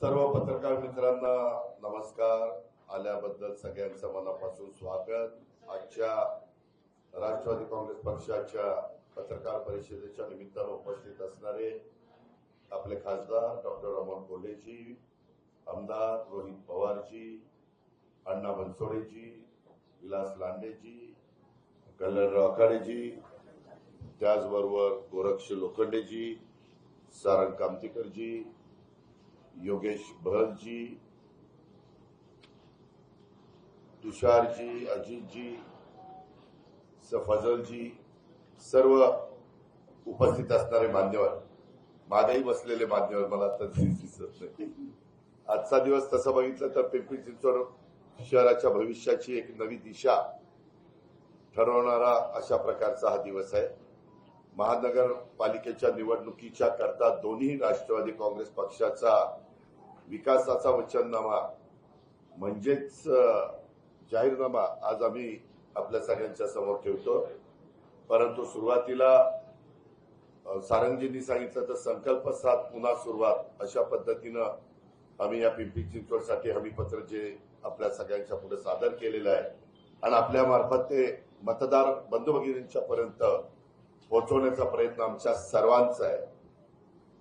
सर्व पत्रकार मित्रांना नमस्कार. आल्याबद्दल सगळ्यांचं मनापासून स्वागत. आजच्या राष्ट्रवादी काँग्रेस पक्षाच्या पत्रकार परिषदेच्या निमित्तानं उपस्थित असणारे आपले खासदार डॉक्टर अमोल कोल्हेजी, आमदार रोहित पवारजी, अण्णा बनसोडेजी, विलास लांडेजी, कल्याणराव आखाडेजी, त्याचबरोबर गोरक्ष लोखंडेजी, सारंग कामतीकरजी, योगेश भरतजी, तुषारजी, अजितजी, फजलजी, सर्व उपस्थित असणारे मान्यवर, मागेही बसलेले मान्यवर, मला आता दिसत नाही. आजचा दिवस तसं बघितलं तर पिंपरी चिंचवड शहराच्या भविष्याची एक नवी दिशा ठरवणारा अशा प्रकारचा हा दिवस आहे. महानगरपालिकेच्या निवडणुकीच्या करता दोन्ही राष्ट्रवादी काँग्रेस पक्षाचा विकासाचा वचननामा म्हणजेच जाहीरनामा आज आम्ही आपल्या सगळ्यांच्या समोर ठेवतो. परंतु सुरुवातीला सारंगजींनी सांगितलं तर संकल्प साथ पुन्हा सुरुवात अशा पद्धतीनं आम्ही या पिंपरी चिंचवडसाठी हमीपत्र जे आपल्या सगळ्यांच्या पुढे सादर केलेलं आहे आणि आपल्या मार्फत ते मतदार बंधू भगिनींच्या पर्यंत पोहोचवण्याचा प्रयत्न आमच्या सर्वांचा आहे.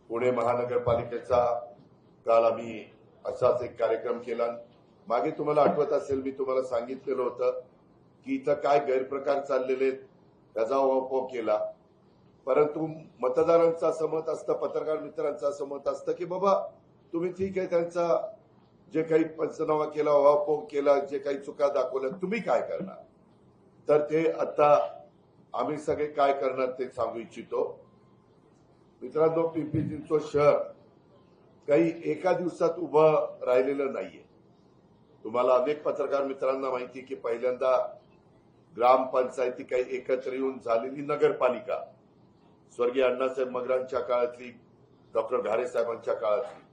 पुणे महानगरपालिकेचा काल आम्ही असाच एक कार्यक्रम केला. मागे तुम्हाला आठवत असेल मी तुम्हाला सांगितलेलं होतं की इथं काय गैरप्रकार चाललेले त्याचा उहापोह केला. परंतु मतदारांचं असं मत असतं, पत्रकार मित्रांचं असं मत असतं की बाबा तुम्ही ठीक आहे, त्यांचा जे काही पंचनामा केला, उहापोह केला, जे काही चुका दाखवल्या, तुम्ही काय करणार. तर ते आता आम्ही सगळे काय करणार ते सांगू इच्छितो. मित्रांनो, पिंपरी चिंचवड शहर काही एका दिवसात उभं राहिलेलं नाहीये. तुम्हाला अनेक पत्रकार मित्रांना माहिती की पहिल्यांदा ग्रामपंचायती काही एकत्र येऊन झालेली नगरपालिका, स्वर्गीय अण्णासाहेब मगरांच्या काळातली, डॉक्टर घारे साहेबांच्या काळातली,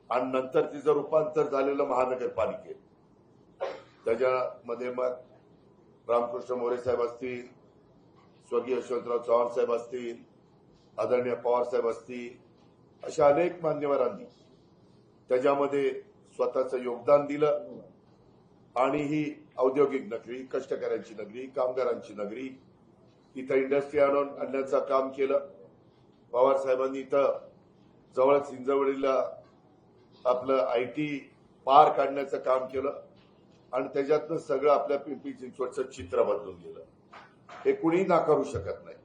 आणि नंतर तिचं रूपांतर झालेलं महानगरपालिकेत. त्याच्यामध्ये मग रामकृष्ण मोरे साहेब असतील, स्वर्गीय यशवंतराव चव्हाण साहेब असतील, आदरणीय पवार साहेब असतील, अशा अनेक मान्यवरांनी त्याच्यामध्ये स्वतःचं योगदान दिलं आणि ही औद्योगिक नगरी, कष्टकऱ्यांची नगरी, कामगारांची नगरी, इथं इंडस्ट्री आणण्याचं काम केलं. पवार साहेबांनी इथं जवळच हिंजवडीला आपलं IT पार्क काढण्याचं काम केलं आणि त्याच्यातनं सगळं आपल्या पिंपरी चिंचवडचं चित्र बदलून गेलं. हे कुणी नाकारू शकत नाही.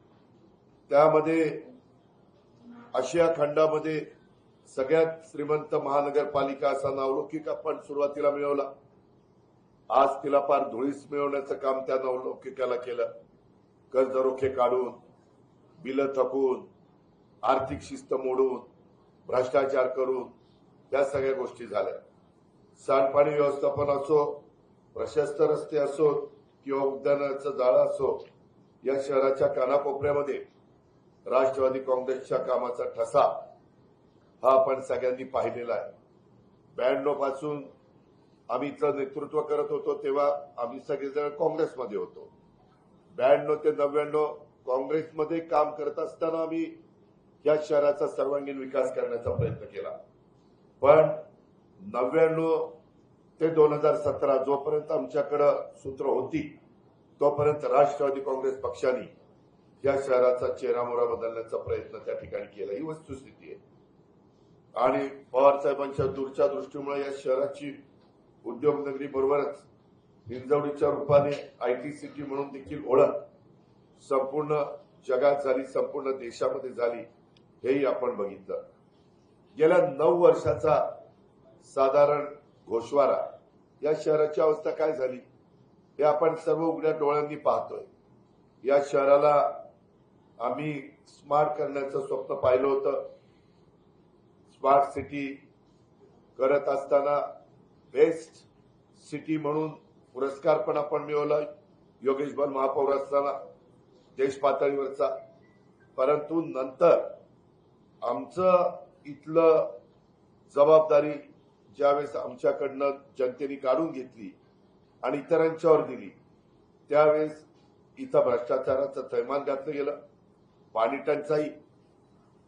त्यामध्ये आशिया खंडामध्ये सगळ्यात श्रीमंत महानगरपालिका असा नावलौकिक आपण सुरुवातीला मिळवला. आज तिला फार धुळीस मिळवण्याचं काम त्या नावलौकिकाला केलं. कर्ज रोखे काढून, बिलं थकून, आर्थिक शिस्त मोडून, भ्रष्टाचार करून त्या सगळ्या गोष्टी झाल्या. सांडपाणी व्यवस्थापन असो, प्रशस्त रस्ते असो किंवा उद्यानाचं जाळं असो, या शहराच्या कानाकोपऱ्यामध्ये राष्ट्रवादी काँग्रेसच्या कामाचा ठसा हा आपण सगळ्यांनी पाहिलेला आहे. 92 पासून आम्ही इथलं नेतृत्व करत होतो तेव्हा आम्ही सगळेजण काँग्रेसमध्ये होतो. 92 ते 99 काँग्रेसमध्ये काम करत असताना आम्ही या शहराचा सर्वांगीण विकास करण्याचा प्रयत्न केला. पण 99 ते 2017 जोपर्यंत आमच्याकडे सूत्र होती तोपर्यंत राष्ट्रवादी काँग्रेस पक्षाने या शहराचा चेहरामोहरा बदलण्याचा प्रयत्न त्या ठिकाणी केला. ही वस्तुस्थिती आहे. आणि पवार साहेबांच्या दूरच्या दृष्टीमुळे या शहराची उद्योगनगरी बरोबरच हिंजवडीच्या रूपाने IT सिटी म्हणून देखील ओळख संपूर्ण जगात झाली, संपूर्ण देशामध्ये झाली, हेही आपण बघितलं. गेल्या 9 वर्षाचा साधारण गोषवारा या शहराची अवस्था काय झाली हे आपण सर्व उघड्या डोळ्यांनी पाहतोय. या शहराला आम्ही स्मार्ट करण्याचं स्वप्न पाहिलं होतं. स्मार्ट सिटी करत असताना बेस्ट सिटी म्हणून पुरस्कार पण आपण मिळवला योगेश बल महापौर असताना देश पातळीवरचा. परंतु नंतर आमचं इथलं जबाबदारी ज्यावेळेस आमच्याकडनं जनतेने काढून घेतली आणि इतरांच्यावर दिली, त्यावेळेस इथं भ्रष्टाचाराचं थैमान घातलं गेलं. पाणी टंचाई,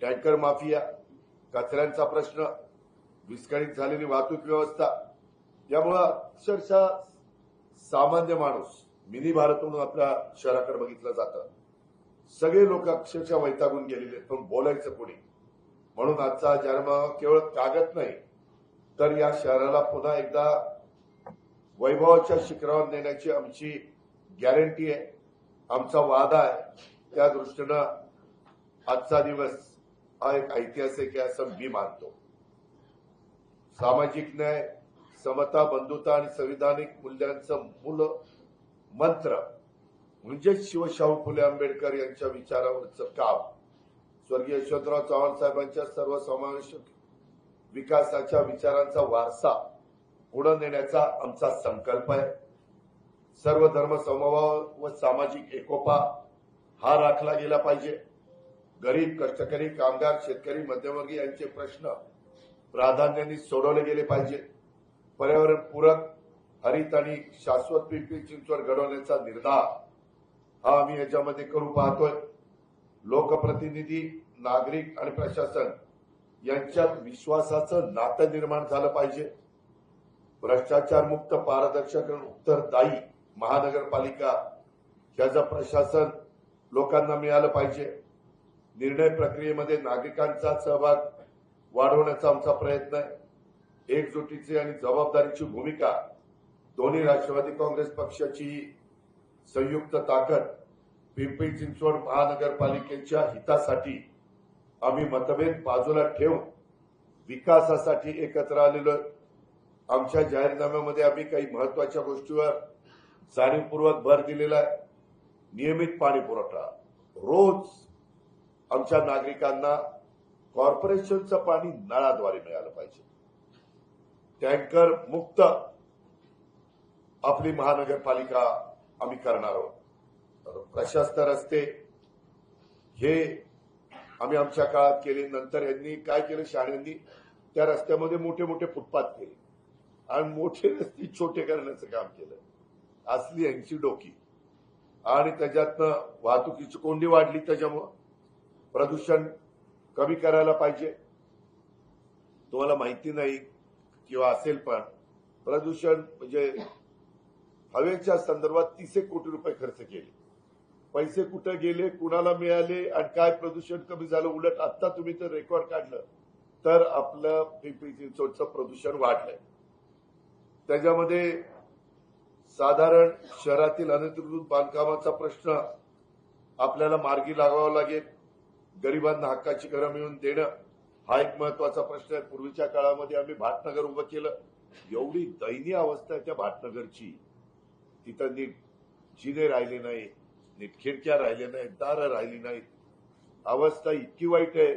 टँकर माफिया, कचऱ्यांचा प्रश्न, विस्कळीत झालेली वाहतूक व्यवस्था, यामुळे अक्षरशः सामान्य माणूस मिनी भारत म्हणून आपल्या शहराकडे बघितलं जातं. सगळे लोक अक्षरशः वैतागून गेलेले, पण बोलायचं कोणी. म्हणून आजचा जाहीरनामा केवळ कागद नाही, तर या शहराला पुन्हा एकदा वैभवाच्या शिखरावर नेण्याची आमची गॅरंटी आहे, आमचा वादा आहे. त्या दृष्टीनं आजचा दिवस हा एक ऐतिहासिक आहे असं मी मानतो. सामाजिक न्याय, समता, बंधुता आणि संविधानिक मूल्यांचं मूल मंत्र म्हणजे शिवशाहू फुले आंबेडकर यांच्या विचारावरचं काम, स्वर्गीय यशवंतराव चव्हाण साहेबांच्या सर्वसमावेशक विकासाच्या विचारांचा वारसा पुढे नेण्याचा आमचा संकल्प आहे. सर्व धर्म समभाव व सामाजिक एकोपा हा राखला गेला पाहिजे. गरीब, कष्टकरी, कामगार, शेतकरी, मध्यमवर्गीय यांचे प्रश्न प्राधान्याने सोडवले गेले पाहिजे. पर्यावरणपूरक, हरित आणि शाश्वत पिंपरी चिंचवड घडवण्याचा निर्धार हा आम्ही याच्यामध्ये करू पाहतोय. लोकप्रतिनिधी, नागरिक आणि प्रशासन यांच्यात विश्वासाचं नातं निर्माण झालं पाहिजे. भ्रष्टाचार मुक्त, पारदर्शक आणि उत्तरदायी महानगरपालिका याचं प्रशासन लोकांना मिळालं पाहिजे. निर्णय प्रक्रियेमध्ये नागरिकांचा सहभाग वाढवण्याचा आमचा प्रयत्न आहे. एकजुटीची आणि जबाबदारीची भूमिका, दोन्ही राष्ट्रवादी काँग्रेस पक्षाची संयुक्त ताकद पिंपरी चिंचवड महानगरपालिकेच्या हितासाठी आम्ही मतभेद बाजूला ठेवून विकासासाठी एकत्र आलेलो. आमच्या जाहीरनाम्यामध्ये आम्ही काही महत्वाच्या गोष्टीवर जाणीवपूर्वक भर दिलेला आहे. नियमित पाणी पुरवठा, रोज आमच्या नागरिकांना कॉर्पोरेशनचं पाणी नळाद्वारे मिळालं पाहिजे. टँकर मुक्त आपली महानगरपालिका आम्ही करणार आहोत. प्रशस्त रस्ते हे आम्ही आमच्या काळात केले. नंतर यांनी काय केलं, शाळांनी त्या रस्त्यामध्ये मोठे मोठे फुटपाथ केले आणि मोठे रस्ते छोटे करण्याचं काम केलं. असली यांची डोकी. आणि त्याच्यातनं वाहतुकीची कोंडी वाढली. त्याच्यामुळं प्रदूषण कमी करायला पाहिजे. तुम्हाला माहिती नाही किंवा असेल, पण प्रदूषण म्हणजे हवेच्या संदर्भात 30 कोटी रुपये खर्च केले. पैसे कुठे गेले, कुणाला मिळाले आणि काय प्रदूषण कमी झालं. उलट आता तुम्ही जर रेकॉर्ड काढलं तर आपलं पिंपरी चिंचवडचं प्रदूषण वाढलंय. त्याच्यामध्ये साधारण शहरातील अनधिकृत बांधकामाचा प्रश्न आपल्याला मार्गी लागावा लागेल. गरिबांना हक्काची घरं मिळवून देणं हा एक महत्वाचा प्रश्न आहे. पूर्वीच्या काळामध्ये आम्ही भाटनगर उभं केलं. एवढी दयनीय अवस्था आहे त्या भाटनगरची. तिथं नीट जिने राहिले नाही, नीट खिडक्या राहिल्या नाहीत, दारं राहिली नाहीत. अवस्था इतकी वाईट आहे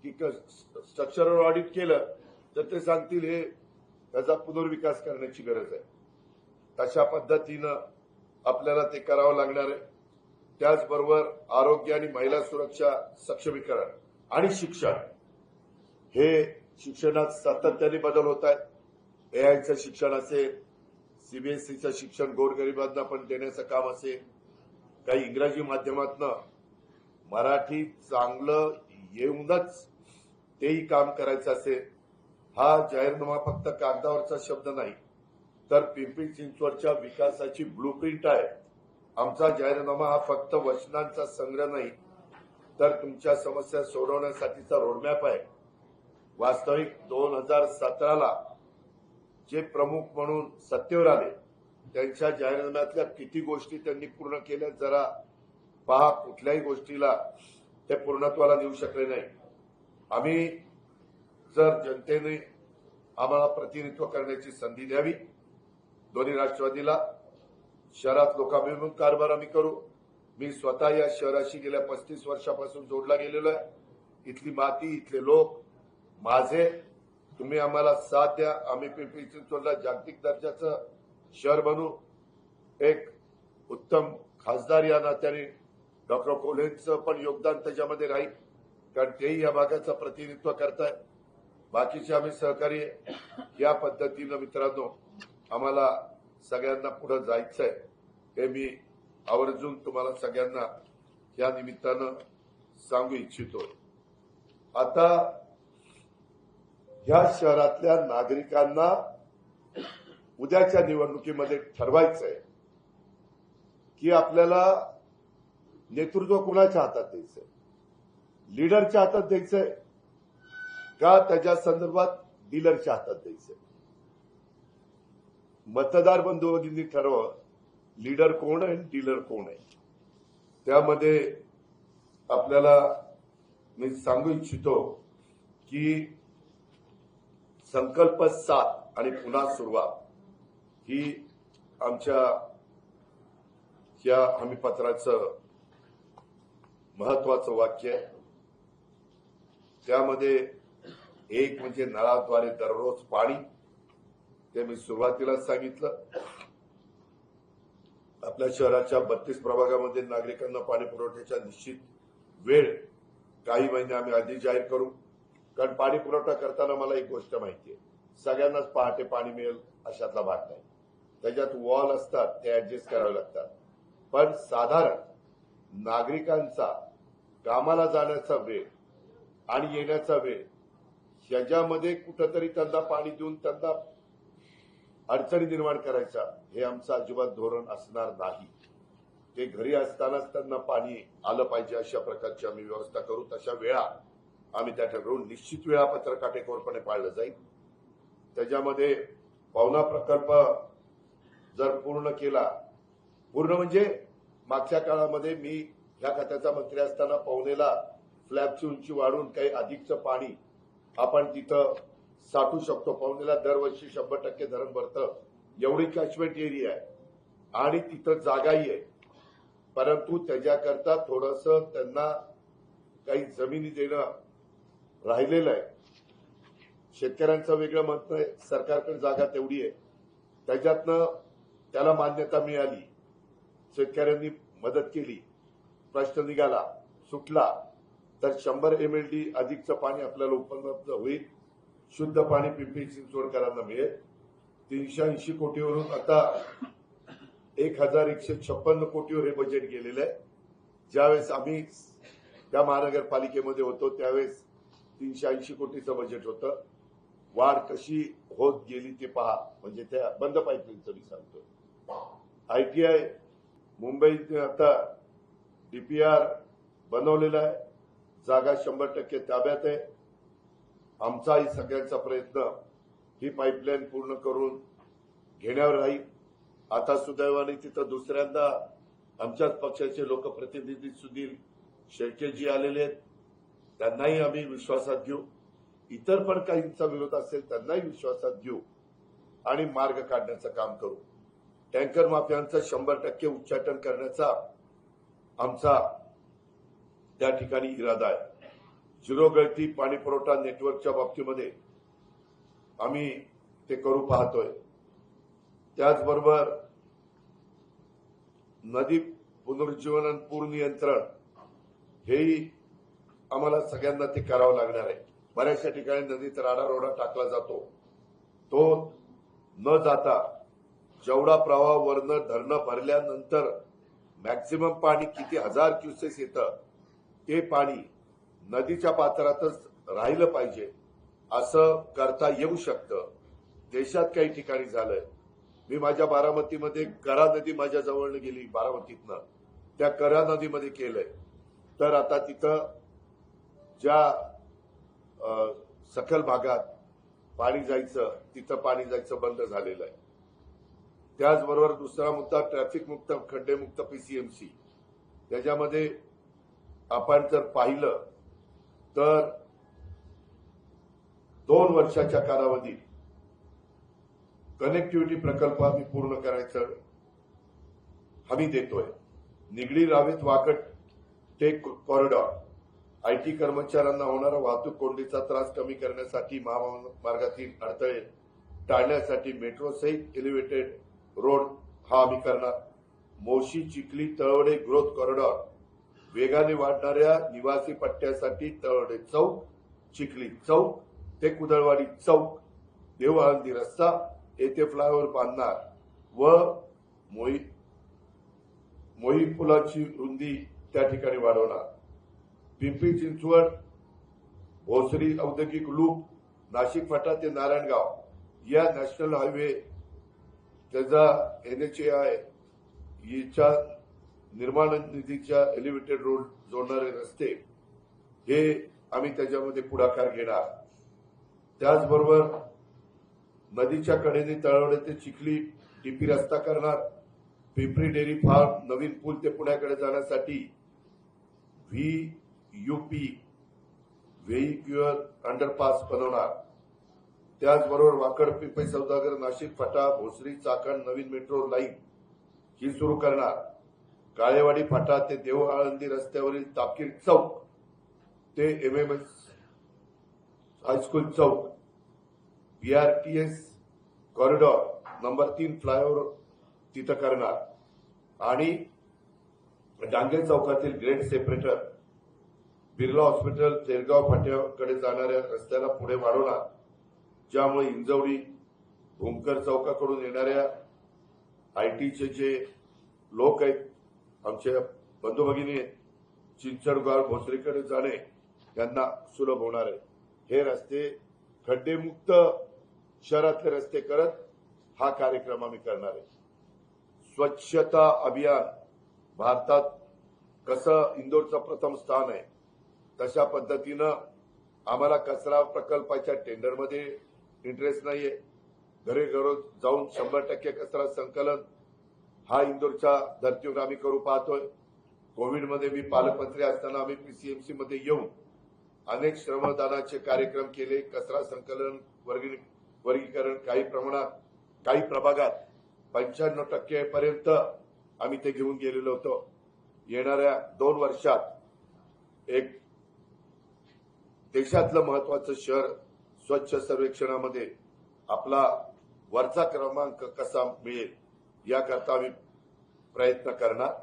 की स्ट्रक्चरल ऑडिट केलं तर ते सांगतील हे त्याचा पुनर्विकास करण्याची गरज आहे. तशा पद्धतीनं आपल्याला ते करावं लागणार आहे. त्याचबरोबर आरोग्य आणि महिला सुरक्षा सक्षमीकरण आणि शिक्षण, हे शिक्षणात सातत्याने बदल होत आहेत. एआयचं शिक्षण असेल, सीबीएसईचं शिक्षण गोरगरिबांना पण देण्याचं काम असेल, काही इंग्रजी माध्यमातनं मराठी चांगलं येऊनच तेही काम करायचं असेल. हा जाहीरनामा फक्त कागदावरचा शब्द नाही, तर पिंपरी चिंचवडच्या विकासाची ब्लूप्रिंट आहे. आमचा जाहीरनामा हा फक्त वचनांचा संग्रह नाही, तर तुमच्या समस्या सोडवण्यासाठीचा रोडमॅप आहे. वास्तविक 2017ला जे प्रमुख म्हणून सत्तेवर आले त्यांच्या जाहीरनाम्यातल्या किती गोष्टी त्यांनी पूर्ण केल्या जरा पहा. कुठल्याही गोष्टीला ते पूर्णत्वाला नेऊ शकले नाही. आम्ही जर जनतेने आम्हाला प्रतिनिधित्व करण्याची संधी द्यावी, दोन्ही राष्ट्रवादीला शहरात लोकाभिमुख कारभार आम्ही करू. मी स्वतः या शहराशी गेल्या 35 वर्षापासून जोडला गेलेलो आहे. इथली माती, इथले लोक माझे. तुम्ही आम्हाला साथ द्या. आम्ही पिंपरी चिंचवडला जागतिक दर्जाचं शहर बनू. एक उत्तम खासदार या नात्याने डॉक्टर कोल्हेंचं पण योगदान त्याच्यामध्ये राहील, कारण तेही या भागाचं प्रतिनिधित्व करताय. बाकीचे आम्ही सहकारी या पद्धतीनं मित्रांनो आम्हाला सगळ्यांना पुढे जायचंय हे मी आवर्जून तुम्हाला सगळ्यांना या निमित्तानं सांगू इच्छितो. आता ह्या शहरातल्या नागरिकांना उद्याच्या निवडणुकीमध्ये ठरवायचंय की आपल्याला नेतृत्व कुणाच्या हातात द्यायचंय, लीडरच्या हातात द्यायचंय का त्याच्या संदर्भात डीलरच्या हातात द्यायचंय. मतदार बंधूंनी ठरवा लीडर कोण आहे, डीलर कोण आहे. त्यामध्ये आपल्याला मी सांगू इच्छितो की संकल्प 7 आणि पुन्हा सुरुवात ही आमच्या या हमीपत्राचं महत्वाचं वाक्य आहे. त्यामध्ये एक म्हणजे नळाद्वारे दररोज पाणी, ते मी सुरुवातीलाच सांगितलं. आपल्या शहराच्या 32 प्रभागामध्ये नागरिकांना पाणी पुरवठ्याच्या निश्चित वेळ काही महिने आम्ही आधी जाहीर करू. कारण पाणी पुरवठा करताना मला एक गोष्ट माहिती आहे, सगळ्यांनाच पहाटे पाणी मिळेल अशातला भाग नाही. त्याच्यात वॉल असतात, ते ऍडजस्ट करावे लागतात. पण साधारण नागरिकांचा कामाला जाण्याचा वेळ आणि येण्याचा वेळ ह्याच्यामध्ये कुठंतरी त्यांना पाणी देऊन त्यांना अडचणी निर्माण करायच्या, हे आमचं अजिबात धोरण असणार नाही. ते घरी असतानाच त्यांना पाणी आलं पाहिजे अशा प्रकारची आम्ही व्यवस्था करू. तशा वेळा आम्ही त्या ठरवून निश्चित वेळापत्रक काटेकोरपणे पाळलं जाईल. त्याच्यामध्ये पावना प्रकल्प जर पूर्ण केला, पूर्ण म्हणजे मागच्या काळामध्ये मी ह्या खात्याचा मंत्री असताना पवनेला फ्लॅबची उंची वाढवून काही अधिकचं पाणी आपण तिथं साठू शकतो. पवनेला दरवर्षी 100% धरण भरतं, एवढी कॅचमेंट एरिया आहे आणि तिथं जागाही आहे. परंतु त्याच्याकरता थोडंसं त्यांना काही जमिनी देणं राहिलेलं आहे. शेतकऱ्यांचं वेगळं मत आहे, सरकारकडे जागा तेवढी आहे, त्याच्यातनं त्याला मान्यता मिळाली, शेतकऱ्यांनी मदत केली, प्रश्न निघाला, सुटला, तर 100 MLD अधिकचं पाणी आपल्याला उपलब्ध होईल. शुद्ध पाणी पिंपरी चिंचवडकरांना मिळेल. 380 कोटीवरून आता 1156 कोटीवर हे बजेट गेलेलं आहे. ज्यावेळेस आम्ही त्या महानगरपालिकेमध्ये होतो त्यावेळेस 380 कोटीचं बजेट होतं. वाढ कशी होत गेली ते पहा. म्हणजे त्या बंद पाईपलाईनचं मी सांगतो. ITI मुंबईत आता DPR बनवलेला आहे, जागा 100% ताब्यात आहे. आमचाही सगळ्यांचा प्रयत्न ही पाईपलाईन पूर्ण करून घेण्यावर राहील. आता सुदैवाने तिथं दुसऱ्यांदा आमच्याच पक्षाचे लोकप्रतिनिधी सुधीर शेळकेजी आलेले आहेत. त्यांनाही आम्ही विश्वासात घेऊ. इतर पण काहींचा विरोध असेल त्यांनाही विश्वासात घेऊ आणि मार्ग काढण्याचं काम करू. टँकर माफियांचं 100% उच्चाटन करण्याचा आमचा त्या ठिकाणी इरादा आहे. झिरो गळती पाणी पुरवठा नेटवर्कच्या बाबतीमध्ये आम्ही ते करू पाहतोय. त्याचबरोबर नदी पुनरुज्जीवन आणि पूर नियंत्रण हेही आम्हाला सगळ्यांना ते करावं लागणार आहे. बऱ्याचशा ठिकाणी नदीत राडारोडा टाकला जातो, तो न जाता जेवढा प्रवाह वरनं धरणं भरल्यानंतर मॅक्सिमम पाणी किती 1000 क्युसेस येतं ते पाणी नदीच्या पात्रातच राहिलं पाहिजे, असं करता येऊ शकतं. देशात काही ठिकाणी झालंय. मी माझ्या बारामतीमध्ये करा नदी माझ्या जवळनं गेली, बारामतीतनं त्या करा नदीमध्ये केलंय. तर आता तिथं ज्या सखल भागात पाणी जायचं तिथं पाणी जायचं बंद झालेलं आहे. त्याचबरोबर दुसरा मुद्दा ट्रॅफिक मुक्त खड्डेमुक्त PCMC. त्याच्यामध्ये आपण जर पाहिलं तर 2 वर्षाच्या कालावधीत कनेक्टिव्हिटी प्रकल्प आम्ही पूर्ण करायचं हमी देतोय. Nigdi Ravet Wakad tech corridor, IT कर्मचाऱ्यांना होणारा वाहतूक कोंडीचा त्रास कमी करण्यासाठी, महामार्गातील अडथळे टाळण्यासाठी मेट्रो सहित एलिव्हेटेड रोड हा आम्ही करणार. मोशी चिखली तळवडे ग्रोथ कॉरिडॉर, वेगाने वाढणाऱ्या निवासी पट्ट्यासाठी तळवडे चौक, चिखली चौक ते कुदळवाडी चौक, देवआळंदी रस्ता येथे फ्लायओव्हर बांधणार व मोही पुलाची रुंदी त्या ठिकाणी वाढवणार. पिंपरी चिंचवड भोसरी औद्योगिक लूप नाशिक फाटा ते नारायणगाव या नॅशनल हायवे त्याचा NHAI याच्या निर्माण निधीच्या एलिव्हेटेड रोड जोडणारे रस्ते हे आम्ही त्याच्यामध्ये पुढाकार घेणार. त्याचबरोबर नदीच्या कडेने तळवडे ते चिखली DP रस्ता करणार. पिंपरी डेअरी फार्म नवीन पूल ते पुण्याकडे जाण्यासाठी VUP व्हेइक्युलर अंडरपास बनवणार. त्याचबरोबर वाकड पिंपरी सौदागर नाशिक फाटा भोसरी चाकण नवीन मेट्रो लाईन ही सुरू करणार. काळेवाडी फाटा ते देव आळंदी रस्त्यावरील तापकीर चौक ते MMS हायस्कूल चौक BRTS कॉरिडॉर नंबर 3 फ्लायओव्हर तिथं करणार. आणि डांगे चौकातील ग्रेड सेपरेटर बिर्ला हॉस्पिटल तेरगाव फाट्याकडे जाणाऱ्या रस्त्याला पुढे वाढवणार, ज्यामुळे इंजवडी भूमकर चौकाकडून येणाऱ्या ITचे जे लोक आहेत आमच्या बंधू भगिनी चिंचणगाव भोसरीकडे जाणे यांना सुलभ होणार आहे. हे रस्ते खड्डेमुक्त शहरातले रस्ते करत हा कार्यक्रम आम्ही करणार आहे. स्वच्छता अभियान भारतात कसं इंदोरचं प्रथम स्थान आहे तशा पद्धतीनं आम्हाला कचरा प्रकल्पाच्या टेंडरमध्ये इंटरेस्ट नाहीये. घरोघर जाऊन 100% कचरा संकलन हा इंदोरच्या धर्तीवर आम्ही करू पाहतोय. कोविडमध्ये मी पालकमंत्री असताना आम्ही PCMC मध्ये येऊन अनेक श्रमदानाचे कार्यक्रम केले. कचरा संकलन वर्गीकरण काही प्रमाणात काही प्रभागात 95% पर्यंत आम्ही ते घेऊन गेलेलो होतो. येणाऱ्या 2 वर्षात एक देशातलं महत्वाचं शहर स्वच्छ सर्वेक्षणामध्ये आपला वरचा क्रमांक कसा मिळेल याकरता आम्ही प्रयत्न करणार.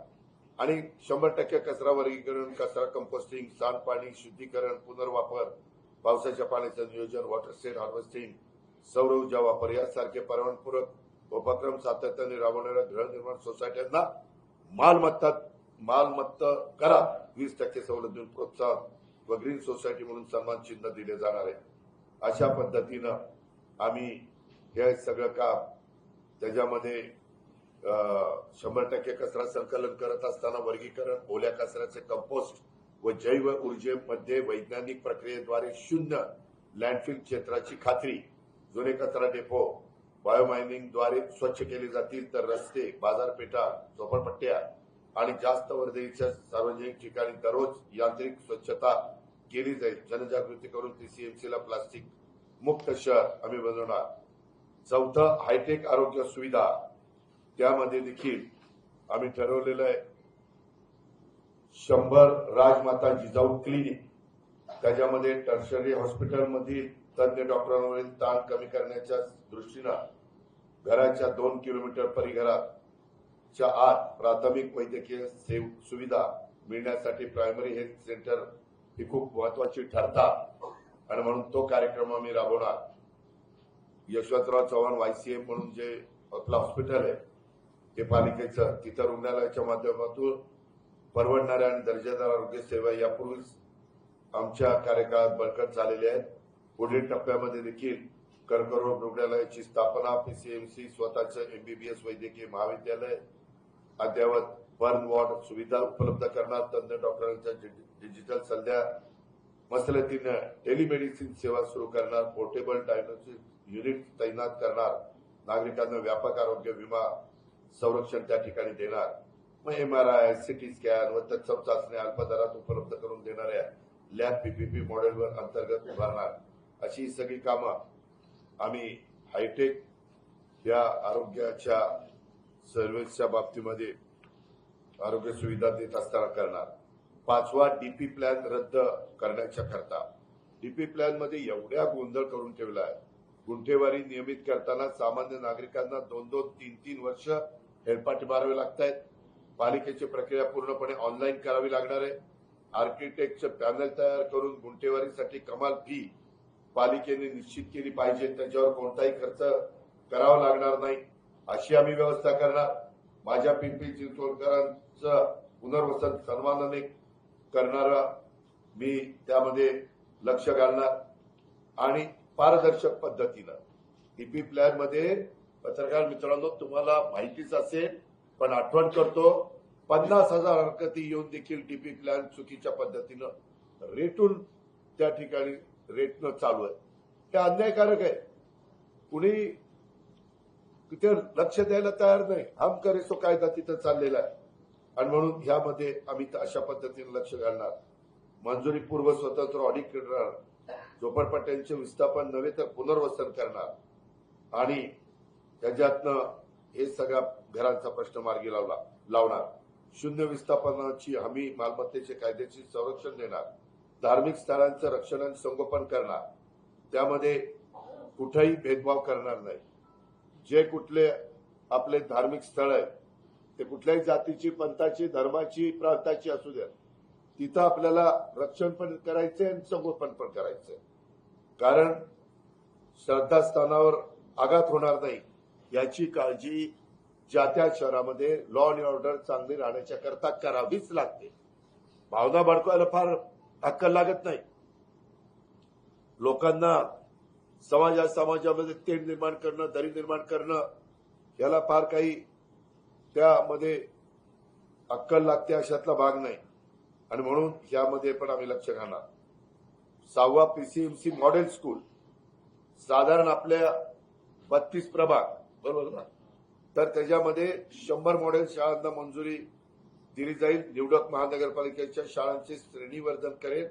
आणि 100% कचरा वर्गीकरण, कचरा कंपोस्टिंग, सांडपाणी शुद्धीकरण, पुनर्वापर, पावसाच्या पाण्याचं नियोजन, वॉटर स्टेट हार्वेस्टिंग, सौर ऊर्जा वापर यासारखे पर्यावरणपूरक उपक्रम सातत्याने राबवणाऱ्या गृहनिर्माण सोसायट्यांना मालमत्ता करा 20% सवलत देऊन प्रोत्साहन व ग्रीन सोसायटी म्हणून सन्मान चिन्ह दिले जाणार आहे. अशा पद्धतीनं आम्ही हे सगळं काम त्याच्यामध्ये 100% कचरा संकलन करत असताना वर्गीकरण, ओल्या कचऱ्याचे कंपोस्ट व जैव ऊर्जेमध्ये वैज्ञानिक प्रक्रियेद्वारे शून्य लँडफिल क्षेत्राची खात्री, जुने कचरा डेपो बायोमायनिंगद्वारे स्वच्छ केले जातील तर रस्ते, बाजारपेठा, झोपडपट्ट्या आणि जास्त वर्दळीच्या सार्वजनिक ठिकाणी दररोज यांत्रिक स्वच्छता केली जाईल. जनजागृती करून PCMCला प्लास्टिक मुक्त शहर आम्ही बनवणार. 4थं हायटेक आरोग्य सुविधा त्यामध्ये देखील आम्ही ठरवलेलं आहे 100 राजमाता जिजाऊ क्लिनिक. त्याच्यामध्ये टर्शरी हॉस्पिटलमधील तज्ञ डॉक्टरांवरील ताण कमी करण्याच्या दृष्टीनं घराच्या 2 किलोमीटर परिघराच्या आत प्राथमिक वैद्यकीय सुविधा मिळण्यासाठी प्रायमरी हेल्थ सेंटर ही खूप महत्वाची ठरतात आणि म्हणून तो कार्यक्रम आम्ही राबवणार. यशवंतराव चव्हाण YCM म्हणून जे आपलं हॉस्पिटल आहे ते पालिकेचं, तिथं रुग्णालयाच्या माध्यमातून परवडणाऱ्या आणि दर्जेदार आरोग्य सेवा यापूर्वीच आमच्या कार्यकाळात बळकट झालेल्या आहेत. पुढील टप्प्यामध्ये देखील कर्करोग रुग्णालयाची स्थापना, PCMC स्वतःचं MBBS वैद्यकीय महाविद्यालय, अद्ययावत बर्न वॉर्ड सुविधा उपलब्ध करणार, तज्ञ डॉक्टरांच्या डिजिटल सल्ल्या मसलतीनं टेलिमेडिसिन सेवा सुरू करणार, पोर्टेबल डायग्नोस्टिक युनिट तैनात करणार, नागरिकांना व्यापक आरोग्य विमा संरक्षण त्या ठिकाणी देणार. मग MRI, CT स्कॅन व तत्सम चाचण्या अल्प दरात उपलब्ध करून देणाऱ्या लॅब PPP मॉडेलवर अंतर्गत उभारणार. अशी सगळी कामं आम्ही हायटेक या आरोग्याच्या सर्व्हिसच्या बाबतीमध्ये आरोग्य सुविधा देत असताना करणार. 5वा DP प्लॅन रद्द करण्याच्या करता DP प्लॅन मध्ये एवढ्या गोंधळ करून ठेवला आहे. गुंठेवारी नियमित करताना सामान्य नागरिकांना 2-2, 3-3 वर्ष हेलपाटे मारावे लागत आहेत. पालिकेची प्रक्रिया पूर्णपणे ऑनलाईन करावी लागणार आहे. आर्किटेक्टचं पॅनल तयार करून गुंठेवारीसाठी कमाल फी पालिकेने निश्चित केली पाहिजे. त्याच्यावर कोणताही खर्च करावा लागणार नाही अशी आम्ही व्यवस्था करणार. माझ्या पिंपरी चिंचवडकरांचं पुनर्वसन सन्मानाने करणारा मी त्यामध्ये लक्ष घालणार. आणि पारदर्शक पद्धतीनं टीपी प्लॅन मध्ये पत्रकार मित्रांनो तुम्हाला माहितीच असेल पण आठवण करतो 50,000 हरकती येऊन देखील टीपी प्लॅन चुकीच्या पद्धतीनं रेटून त्या ठिकाणी रेटनं चालू आहे. हे अन्यायकारक आहे. कुणी तिथे लक्ष द्यायला तयार नाही. हम करे सो कायदा तिथं चाललेला आहे आणि म्हणून ह्यामध्ये आम्ही अशा पद्धतीने लक्ष घालणार. मंजुरीपूर्व स्वतंत्र ऑडिट करणार, झोपडपट्ट्यांचे विस्थापन नव्हे तर पुनर्वसन करणार आणि त्याच्यातनं हे सगळ्या घरांचा प्रश्न मार्गी लावणार. शून्य विस्थापनाची हमी, मालमत्तेचे कायदेशीर संरक्षण देणार, धार्मिक स्थळांचं रक्षण आणि संगोपन करणार. त्यामध्ये कुठेही भेदभाव करणार नाही. जे कुठले आपले धार्मिक स्थळ आहे ते कुठल्याही जातीची, पंथाची, धर्माची, प्रांताची असू द्या, तिथं आपल्याला रक्षण पण करायचंय आणि संगोपन पण करायचंय. कारण श्रद्धास्थानावर आघात होणार नाही याची काळजी ज्या त्या शहरामध्ये लॉ अँड ऑर्डर चांगली राहण्याच्या करता करावीच लागते. भावना भडकवायला फार अक्कल लागत नाही. लोकांना समाजामध्ये तेढ निर्माण करणं, दरी निर्माण करणं याला फार काही त्यामध्ये अक्कल लागते अशातला भाग नाही आणि म्हणून यामध्ये पण आम्ही लक्ष घालणार. 6वा पीसीएमसी मॉडेल स्कूल साधारण आपल्या 32 प्रभाग बरोबर ना, तर त्याच्यामध्ये 100 मॉडेल शाळांना मंजुरी दिली जाईल. निवडक महानगरपालिकेच्या शाळांचे श्रेणीवर्धन करेल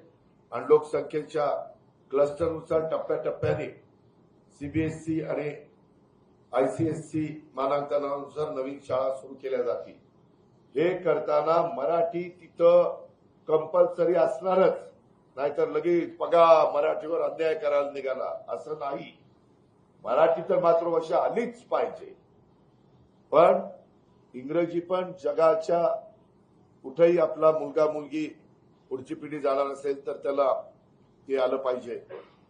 आणि लोकसंख्येच्या क्लस्टरनुसार टप्प्याटप्प्याने सीबीएसई आणि आयसीएसई मानांकनानुसार नवीन शाळा सुरू केल्या जातील. हे करताना मराठी तिथं कंपल्सरी असणारच, नाहीतर लगेच बघा मराठीवर अन्याय करायला निघाला असं नाही. मराठी तर मातृभाषा आलीच पाहिजे, पण इंग्रजी पण जगाच्या कुठेही आपला मुलगा मुलगी पुढची पिढी जाणार असेल तर त्याला ते आलं पाहिजे.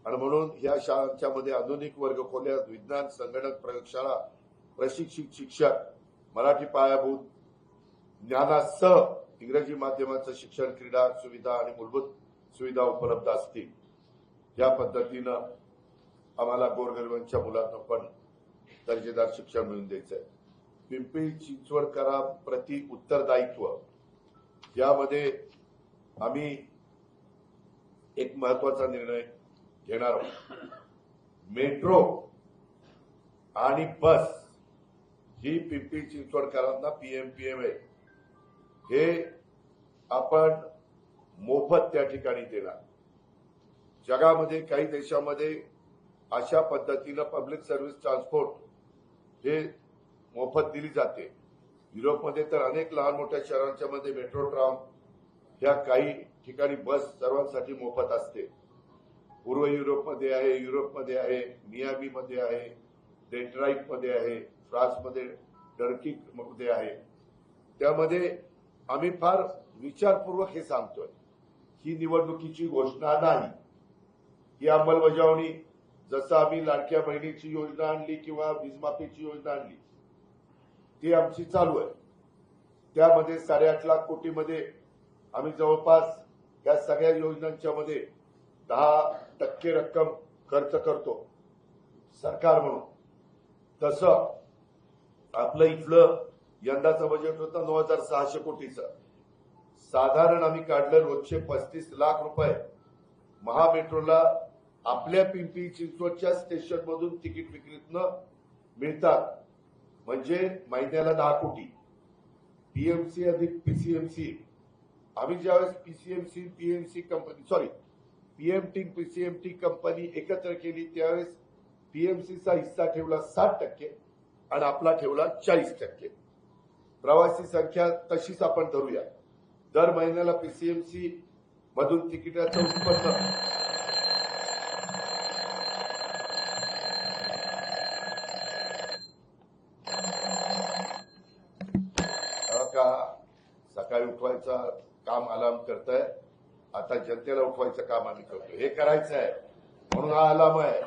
आणि म्हणून या शाळांच्या मध्ये आधुनिक वर्गखोल्या, विज्ञान, संगणक, प्रयोगशाळा, प्रशिक्षित शिक्षक, मराठी पायाभूत ज्ञानासह इंग्रजी माध्यमाचं शिक्षण, क्रीडा सुविधा आणि मूलभूत सुविधा उपलब्ध असतील. या पद्धतीनं आम्हाला गोरगरिबांच्या मुलांना पण दर्जेदार शिक्षण मिळवून द्यायचं आहे. पिंपरी चिंचवडकरांप्रती उत्तरदायित्व यामध्ये आम्ही एक महत्वाचा निर्णय घेणार आहोत. मेट्रो आणि बस ही पिंपरी चिंचवडकरांना पीएमपीएम आहे हे आपण मोफत त्या ठिकाणी देणार. जगामध्ये काही देशामध्ये अशा पद्धतीनं पब्लिक सर्व्हिस ट्रान्सपोर्ट हे मोफत दिली जाते. युरोपमध्ये तर अनेक लहान मोठ्या शहरांच्या मध्ये मेट्रो ट्राम ह्या काही ठिकाणी बस सर्वांसाठी मोफत असते. पूर्व युरोपमध्ये आहे, युरोपमध्ये आहे, मियामीमध्ये आहे, डेट्रॉईटमध्ये आहे, फ्रान्समध्ये टर्कीमध्ये आहे. त्यामध्ये आम्ही फार विचारपूर्वक हे सांगतोय. ही निवडणुकीची घोषणा नाही, ही अंमलबजावणी जसं आम्ही लाडक्या बहिणीची योजना आणली किंवा वीजमाफीची योजना आणली ती आमची चालू आहे. त्यामध्ये 8.5 लाख कोटीमध्ये आम्ही जवळपास या सगळ्या योजनांच्या मध्ये 10% रक्कम खर्च करतो सरकार म्हणून. तसं आपलं इथलं यंदाचं बजेट होतं 9,600 कोटीचं. साधारण आम्ही काढलं रोजचे 35 लाख रुपये महामेट्रोला आपल्या पिंपरी चिंचवडच्या स्टेशन मधून तिकीट विक्रीतनं मिळतात. म्हणजे महिन्याला 10 कोटी. पीएमसी अधिक पीसीएमसी आम्ही ज्यावेळेस PCMC PMC company PMT PCMT company एकत्र केली त्यावेळेस पीएमसीचा हिस्सा ठेवला 60% आणि आपला ठेवला 40%. प्रवासी संख्या तशीच आपण धरूया. दर महिन्याला पीसीएमसी मधून तिकिटाचं उत्पन्न सकाळी उठवायचा काम अलार्म करताय, आता जनतेला उठवायचं काम आम्ही करतो. हे करायचं आहे म्हणून हा अलार्म आहे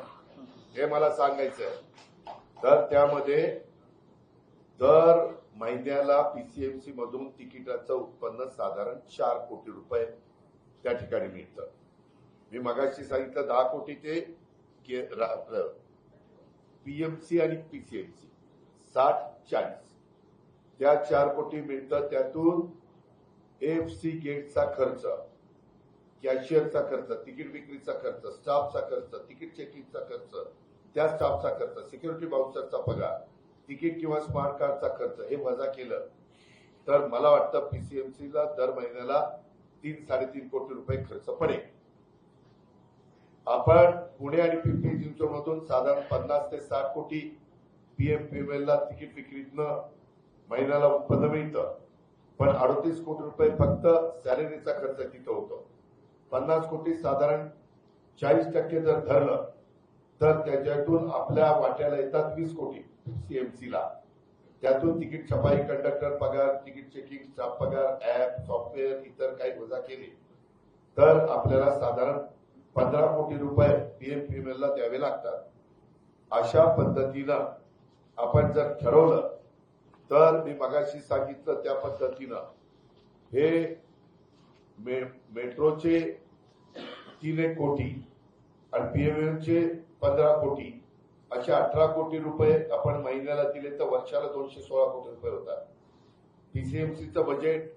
हे मला सांगायचं आहे. तर त्यामध्ये दर महिन्याला पीसीएमसी मधून तिकिटाचं उत्पन्न साधारण 4 कोटी रुपये त्या ठिकाणी मिळतं. मी मगाशी सांगितलं 10 कोटी ते पीएमसी आणि पीसीएमसी 60-40 त्या 4 कोटी मिळतं. त्यातून एफसी गेटचा खर्च, कॅशियरचा खर्च, तिकीट विक्रीचा खर्च, स्टाफचा खर्च, तिकीट चेकिंगचा खर्च, त्या स्टाफचा खर्च, सिक्युरिटी बाउन्सरचा पगार, तिकीट किंवा स्मार्ट कार्डचा खर्च हे वजा केलं तर मला वाटतं पीसीएमसीला दर महिन्याला 3-3.5 कोटी रुपये खर्च पडेल. आपण पुणे आणि पिंपरी चिंचवडमधून साधारण 50 ते 60 कोटी पीएमपीएमएलला तिकीट विक्रीतनं महिन्याला उत्पन्न मिळतं. पण 38 कोटी रुपये फक्त सॅलरीचा खर्च तिथं होतो. 50 कोटी साधारण 40% जर धरलं तर त्याच्यातून आपल्या वाट्याला येतात 20 कोटी सीएमसीला. त्यातून तिकीट छपाई, कंडक्टर पगार, तिकीट चेकिंग, स्टाफ पगार, ऍप, सॉफ्टवेअर, इतर काही वजा केले तर आपल्याला साधारण 15 कोटी रुपये पीएमपीएमएलला द्यावे लागतात. अशा पद्धतीनं आपण जर ठरवलं तर मी मगाशी सांगितलं त्या पद्धतीनं हे मेट्रोचे 3 कोटी आणि पीएमएलचे 15 कोटी असे 18 कोटी रुपये आपण महिन्याला दिले तर वर्षाला 216 कोटी रुपये होतात. पीसीएमसीचं बजेट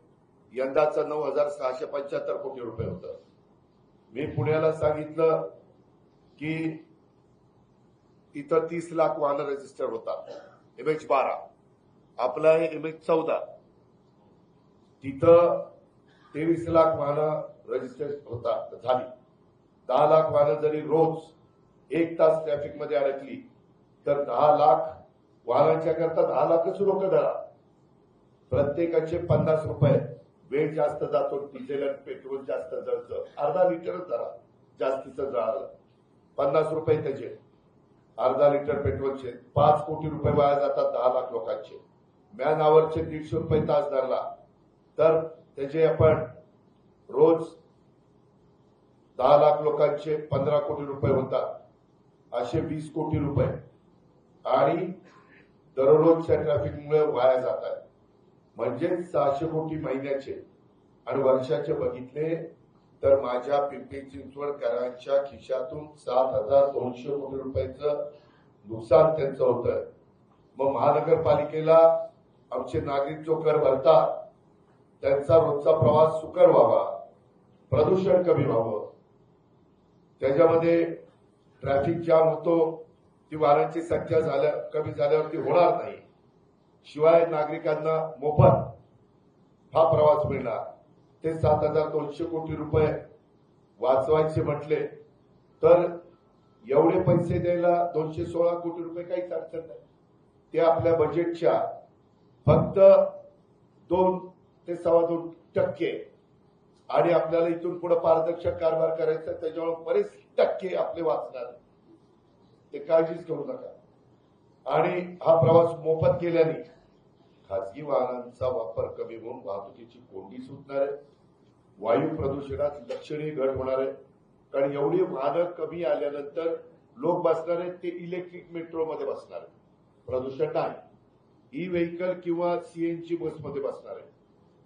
यंदाचं 9,675 कोटी रुपये होतं. मी पुण्याला सांगितलं की इथं 30 लाख वाहन रजिस्टर होतात, MH12. आपलं आहे MH14. तिथं 23 लाख वाहनं रजिस्टर होतात झाली. 10 लाख वाहनं जरी रोज 1 तास ट्रॅफिक मध्ये अडकली तर 10 लाख वाहनांच्या करता 10 लाखच लोक धरा. प्रत्येकाचे 50 रुपये. वेळ जास्त जातो, डिझेल आणि पेट्रोल जास्त जळतं, अर्धा लिटरच धरा जास्तीचं जळालं, 50 रुपये त्याचे. अर्धा लिटर पेट्रोलचे 5 कोटी रुपये वाया जातात 10 लाख लोकांचे. मॅन आवरचे 150 रुपये तास धरला तर त्याचे आपण रोज 10 लाख लोकांचे 15 कोटी रुपये होतात, असे 20 कोटी रुपये आणि दररोजच्या ट्रॅफिकमुळे वाया जातात. म्हणजे 600 कोटी महिन्याचे आणि वर्षाचे बघितले तर माझ्या पिंपरी चिंचवडकरांच्या खिशातून 7,200 कोटी रुपयाचं नुकसान त्यांचं होतं. मग महानगरपालिकेला आमचे नागरिक जो कर भरतात त्यांचा रोजचा प्रवास सुकर व्हावा, प्रदूषण कमी व्हावं, त्याच्यामध्ये ट्रॅफिक जाम होतो, ती वाहनांची संख्या कमी झाल्यावरती होणार नाही. शिवाय नागरिकांना मोफत हा प्रवास मिळणार. ते 7,200 कोटी रुपये वाचवायचे म्हटले तर एवढे पैसे द्यायला 216 कोटी रुपये काहीच अडचण नाही. ते आपल्या बजेटच्या फक्त 2 ते 2.25% आणि आपल्याला इथून पुढे पारदर्शक कारभार करायचा, त्याच्यामुळे बरेच टक्के आपले वाचणार. ते काळजीच करू नका. आणि हा प्रवास मोफत केल्याने खासगी वाहनांचा वापर कमी होऊन वाहतुकीची कोंडी सुटणार आहे. वायू प्रदूषणात लक्षणीय घट होणार आहे. कारण एवढी वाहनं कमी आल्यानंतर लोक बसणार आहेत ते इलेक्ट्रिक मेट्रोमध्ये बसणार आहेत, प्रदूषण नाही. ई व्हेकल किंवा सीएनजी बसमध्ये बसणार आहे,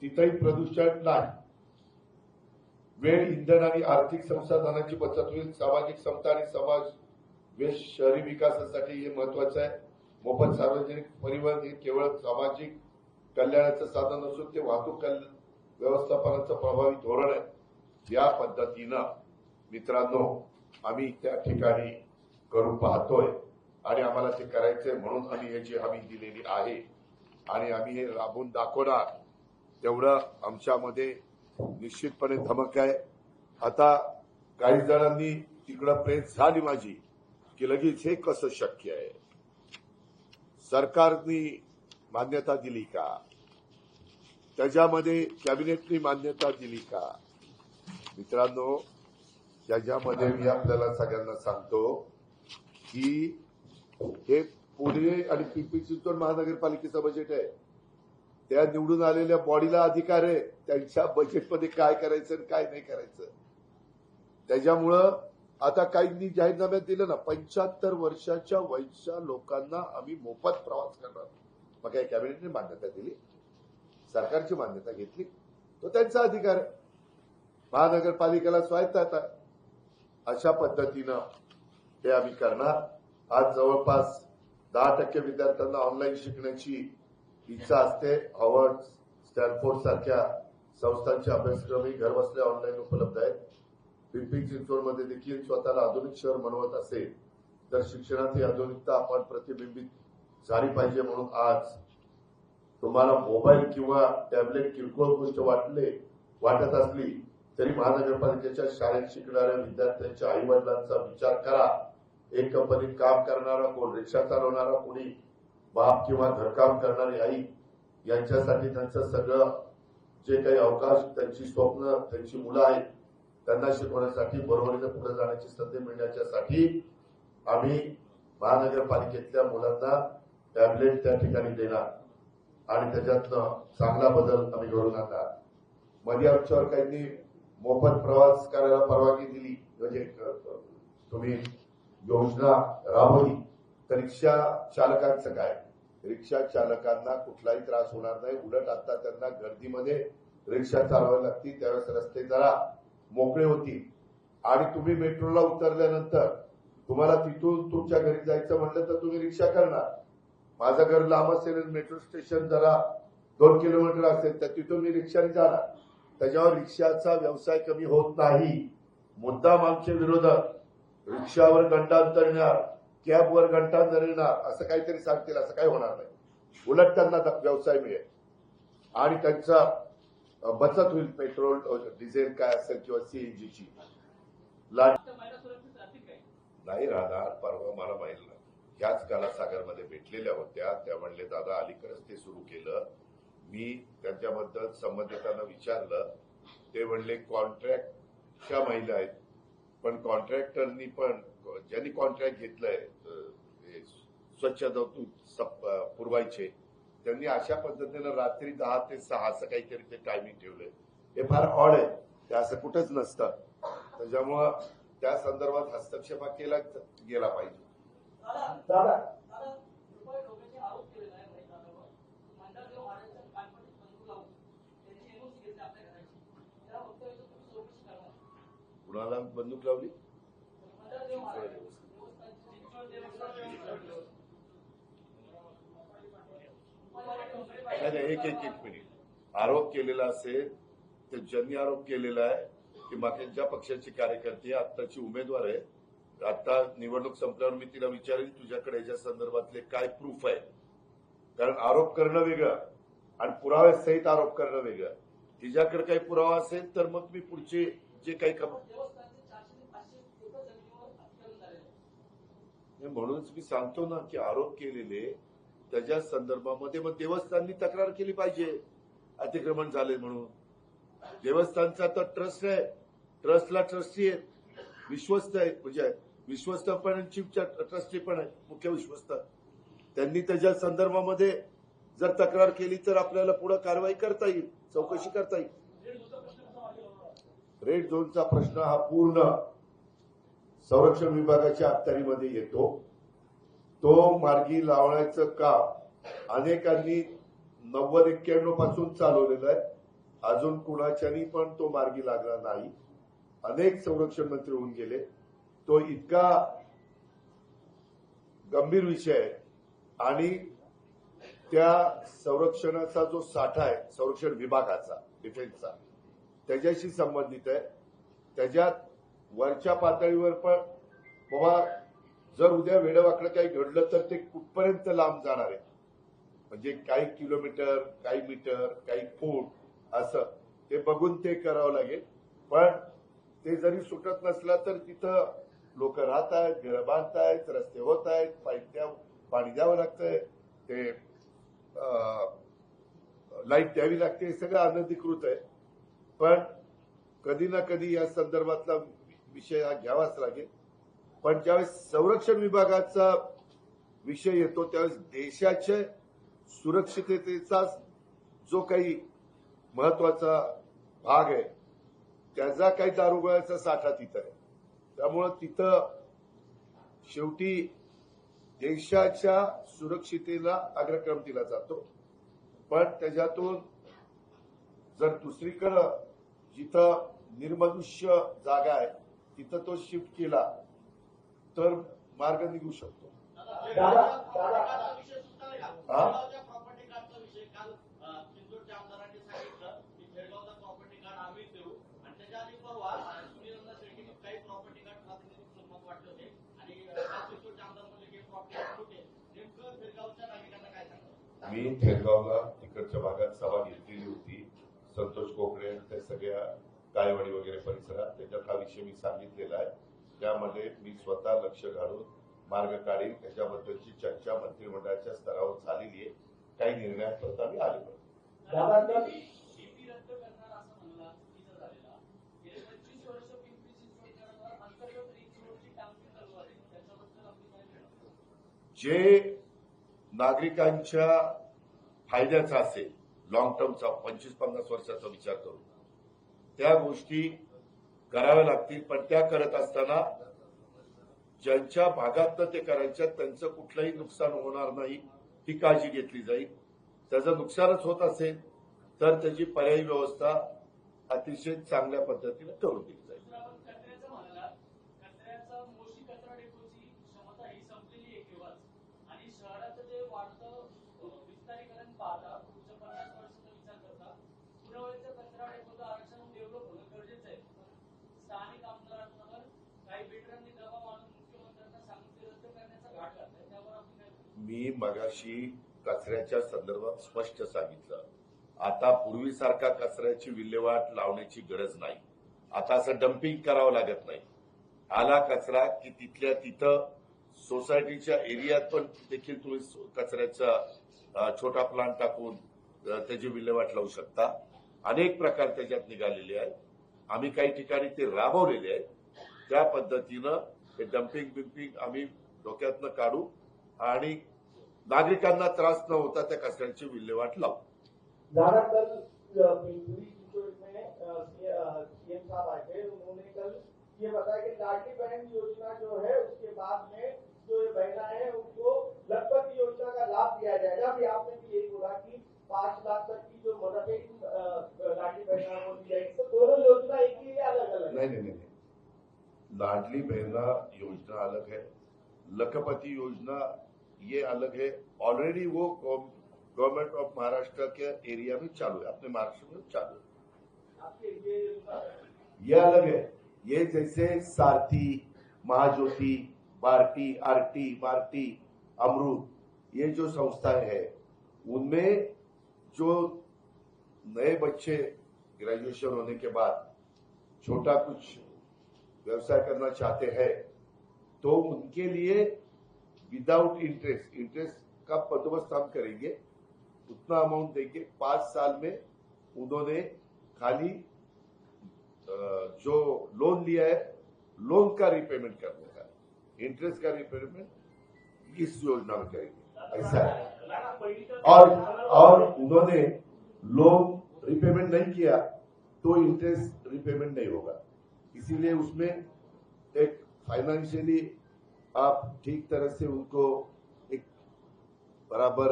तिथंही प्रदूषण नाही. वेळ, इंधन आणि आर्थिक संसाधनांची बचत होईल. सामाजिक समता आणि समाज शहरी विकासासाठी हे महत्वाचं आहे. मोफत सार्वजनिक परिवहन हे केवळ सामाजिक कल्याणाचं साधन नसून ते वाहतूक व्यवस्थापनाचं प्रभावी धोरण आहे. या पद्धतीनं मित्रांनो आम्ही त्या ठिकाणी करू पाहतोय आणि आम्हाला ते करायचंय म्हणून आम्ही याची हमी दिलेली आहे आणि आम्ही हे राबवून दाखवणार. तेवढं आमच्यामध्ये निश्चितपणे धमक आहे. आता काही जणांनी तिकडं प्रेस झाली माझी की लगेच हे कसं शक्य आहे, सरकारने मान्यता दिली का, त्याच्यामध्ये कॅबिनेटने मान्यता दिली का. मित्रांनो त्याच्यामध्ये मी आपल्याला सगळ्यांना सांगतो की हे पुणे आणि पिंपरी चिंचवड महानगरपालिकेचं बजेट आहे. त्या निवडून आलेल्या बॉडीला अधिकार आहे त्यांच्या बजेटमध्ये काय करायचं आणि काय नाही करायचं. त्याच्यामुळं आता काहींनी जाहीरनाम्यात दिलं ना 75 वर्षाच्या वयच्या लोकांना आम्ही मोफत प्रवास करणार. मग काही कॅबिनेटने मान्यता दिली, सरकारची मान्यता घेतली, तो त्यांचा अधिकार आहे. महानगरपालिकेला स्वायत्तता. अशा पद्धतीनं ते आम्ही करणार. आज जवळपास 10% विद्यार्थ्यांना ऑनलाईन शिकण्याची इच्छा असते. हार्वर्ड, स्टॅनफोर्ड सारख्या संस्थांचे अभ्यासक्रमही घरबसल्या ऑनलाईन उपलब्ध आहेत. पिंपरी चिंचवडमध्ये देखील स्वतःला आधुनिक शहर म्हणवत असेल तर शिक्षणात ही आधुनिकता आपण प्रतिबिंबित झाली पाहिजे. म्हणून आज तुम्हाला मोबाईल किंवा टॅबलेट किरकोळ गोष्ट वाटत असली तरी महानगरपालिकेच्या शाळेत शिकणाऱ्या विद्यार्थ्यांच्या आई वडिलांचा विचार करा. एक कंपनीत काम करणारा, कोण रिक्षा चालवणारा, कोणी बाप किंवा घरकाम करणारी आई, यांच्यासाठी त्यांचं सगळं जे काही अवकाश, त्यांची स्वप्न, त्यांची मुलं आहेत त्यांना शिकवण्यासाठी, बरोबरीने पुढे जाण्याची संधी मिळण्याच्यासाठी आम्ही महानगरपालिकेतल्या मुलांना टॅबलेट त्या ठिकाणी देणार आणि त्याच्यातनं चांगला बदल आम्ही घडवून आणणार. मध्ये आमच्यावर काहींनी मोफत प्रवास करायला परवानगी दिली, म्हणजे तुम्ही योजना राबवली, तर रिक्षा चालकांचं काय? रिक्षा चालकांना कुठलाही त्रास होणार नाही. उलट आता त्यांना गर्दीमध्ये रिक्षा चालवावी लागती, त्यावेळेस रस्ते जरा मोकळे होतील. आणि तुम्ही मेट्रोला उतरल्यानंतर तुम्हाला तिथून तुमच्या घरी जायचं म्हटलं तर तुम्ही रिक्षा करणार. माझं घर लांब असेल, मेट्रो स्टेशन जरा 2 किलोमीटर असेल तर तिथून मी रिक्षाने जाणार. त्याच्यावर रिक्षाचा व्यवसाय कमी होत नाही. मुद्दाम आमचे विरोधक रिक्षावर घंटांतर येणार, कॅबवर घंटांतर येणार असं काहीतरी सांगतील. असं काही होणार नाही. उलट त्यांना व्यवसाय मिळेल आणि त्यांचा बचत होईल. पेट्रोल, डिझेल काय असेल किंवा सीएनजीची नाही राहणार. परवा मला महिला ह्याच कालासागरमध्ये भेटलेल्या होत्या. त्या म्हणले दादा अलीकडेच ते सुरू केलं. मी त्यांच्याबद्दल संबंधितांना विचारलं. ते म्हणले कॉन्ट्रॅक्टच्या महिला आहेत, पण कॉन्ट्रॅक्टरनी पण ज्यांनी कॉन्ट्रॅक्ट घेतलंय स्वच्छता पुरवायचे त्यांनी अशा पद्धतीनं रात्री 10 ते 6 असं काहीतरी ते टायमिंग ठेवलंय. हे फार ऑड आहे. ते असं कुठंच नसतं. त्याच्यामुळं त्या संदर्भात हस्तक्षेप केला गेला पाहिजे. कुणाला बंदूक लावली? एक मिनिट. आरोप केलेला असेल तर ज्यांनी आरोप केलेला आहे की मागच्या पक्षाची कार्यकर्ती आत्ताची उमेदवार आहे. आता निवडणूक संपल्यावर मी तिला विचारेन तुझ्याकडे याच्या संदर्भातले काय प्रूफ आहे. कारण आरोप करणं वेगळं आणि पुराव्यासहित आरोप करणं वेगळं. तिच्याकडे काही पुरावा असेल तर मग मी पुढचे जे काही म्हणूनच मी सांगतो ना की आरोप केलेले त्याच्या संदर्भामध्ये मग देवस्थाननी तक्रार केली पाहिजे अतिक्रमण झाले म्हणून. देवस्थानचा तर ट्रस्ट आहे, ट्रस्टला ट्रस्टी आहेत, विश्वस्त आहे, म्हणजे विश्वस्त पण चीफ ट्रस्टी पण आहे, मुख्य विश्वस्त. त्यांनी त्याच्या संदर्भामध्ये जर तक्रार केली तर आपल्याला पुढे कारवाई करता येईल, चौकशी करता येईल. रेड झोनचा प्रश्न हा पूर्ण संरक्षण विभागाच्या अखत्यारीमध्ये येतो. तो मार्गी लावण्याचं काम अनेकांनी 90-91 पासून चालवलेलं आहे. अजून कुणाच्यानी पण तो मार्गी लागला नाही. अनेक संरक्षण मंत्री होऊन गेले. तो इतका गंभीर विषय आहे आणि त्या संरक्षणाचा जो साठा आहे संरक्षण विभागाचा, डिफेन्सचा, त्याच्याशी संबंधित आहे. त्याच्यात वरच्या पातळीवर पण बाबा जर उद्या वेडवाकडं काही घडलं तर ते कुठपर्यंत लांब जाणार आहे, म्हणजे काही किलोमीटर, काही मीटर, काही फूट असं ते बघून ते करावं लागेल. पण ते जरी सुटत नसला तर तिथं लोक राहत आहेत, घरं बांधतायत, रस्ते होत आहेत, पाणी द्यावं लागतंय, ते लाईट द्यावी लागते, हे सगळं अनधिकृत आहे. पण कधी ना कधी या संदर्भातला विषय हा घ्यावाच लागेल. पण ज्यावेळेस संरक्षण विभागाचा विषय येतो त्यावेळेस देशाच्या सुरक्षिततेचा जो काही महत्वाचा भाग आहे त्याचा काही दारुगोळ्याचा साठा तिथं आहे. त्यामुळं तिथं शेवटी देशाच्या सुरक्षितेला अग्रक्रम दिला जातो. पण त्याच्यातून जर दुसरीकडं जिथं निर्मनुष्य जागा आहे तिथं तो शिफ्ट केला तर मार्ग निघू शकतो. मी थेरगावला तिकडच्या भागात सभा घेतलेली होती, संतोष कोकणे त्या सगळ्या कायवाडी वगैरे परिसरात. त्याच्यात हा विषय मी सांगितलेला आहे. त्यामध्ये मी स्वतः लक्ष घालून मार्ग काढील. त्याच्याबद्दलची चर्चा मंत्रिमंडळाच्या स्तरावर झालेली आहे. काही निर्णयापर्यंत आम्ही आलेलो. जे नागरिकांच्या फायद्याचा असेल, लॉंग टर्मचा 25-50 वर्षाचा विचार करून त्या गोष्टी कराव्या लागतील. पण त्या करत असताना ज्यांच्या भागात ते करायच्या त्यांचं कुठलंही नुकसान होणार नाही ही काळजी घेतली जाईल. त्याचं नुकसानच होत असेल तर त्याची पर्यायी व्यवस्था अतिशय चांगल्या पद्धतीने करून दिली जाईल. मी मगाशी कचऱ्याच्या संदर्भात स्पष्ट सांगितलं. आता पूर्वीसारखा कचऱ्याची विल्हेवाट लावण्याची गरज नाही. आता असं डम्पिंग करावं लागत नाही. आला कचरा की तिथल्या तिथं सोसायटीच्या एरियात पण देखील तुम्ही कचऱ्याचा छोटा प्लांट टाकून त्याची विल्हेवाट लावू शकता. अनेक प्रकार त्याच्यात निघालेले आहेत. आम्ही काही ठिकाणी ते राबवलेले आहेत. त्या पद्धतीनं हे डम्पिंग बिम्पिंग आम्ही डोक्यातनं काढू आणि नागरिकांना त्रास न होता त्या कचऱ्याची विल्हेवाट लावू. सीएम साहब आए थे, उन्होंने कल ये बताया कि लाडली बहन योजना जो है उसके बाद में जो महिलाएं हैं उनको लखपति योजना का लाभ दिया जाएगा. अभी आपने भी यही बोला कि 5 लाख तक की जो मदद है लाडली बहना को दी जाएगी. तो दोनों योजना एक ही अलग अलग? नहीं. लाडली बहना योजना अलग है, लखपति योजना ये अलग है. ऑलरेडी वो government of Maharashtra K area में चालू है, अपने महाराष्ट्र में चालू है. ये अलग है. ये जैसे सारथी, महाज्योति, भारती, आरटी, भारती, अमृत, ये जो संस्थाएं हैं उनमें जो नए बच्चे ग्रेजुएशन होने के बाद छोटा कुछ व्यवसाय करना चाहते हैं तो उनके लिए विदाउट इंटरेस्ट का बंदोबस्त हम करेंगे. उतना अमाउंट देंगे. 5 साल में उन्होंने खाली जो लोन लिया है लोन का रिपेमेंट करने का, इंटरेस्ट का रिपेमेंट इस योजना में करेंगे. ऐसा है. और उन्होंने लोन रिपेमेंट नहीं किया तो इंटरेस्ट रिपेमेंट नहीं होगा. इसीलिए उसमें एक फाइनेंशियली आप ठीक तरह से उनको एक बराबर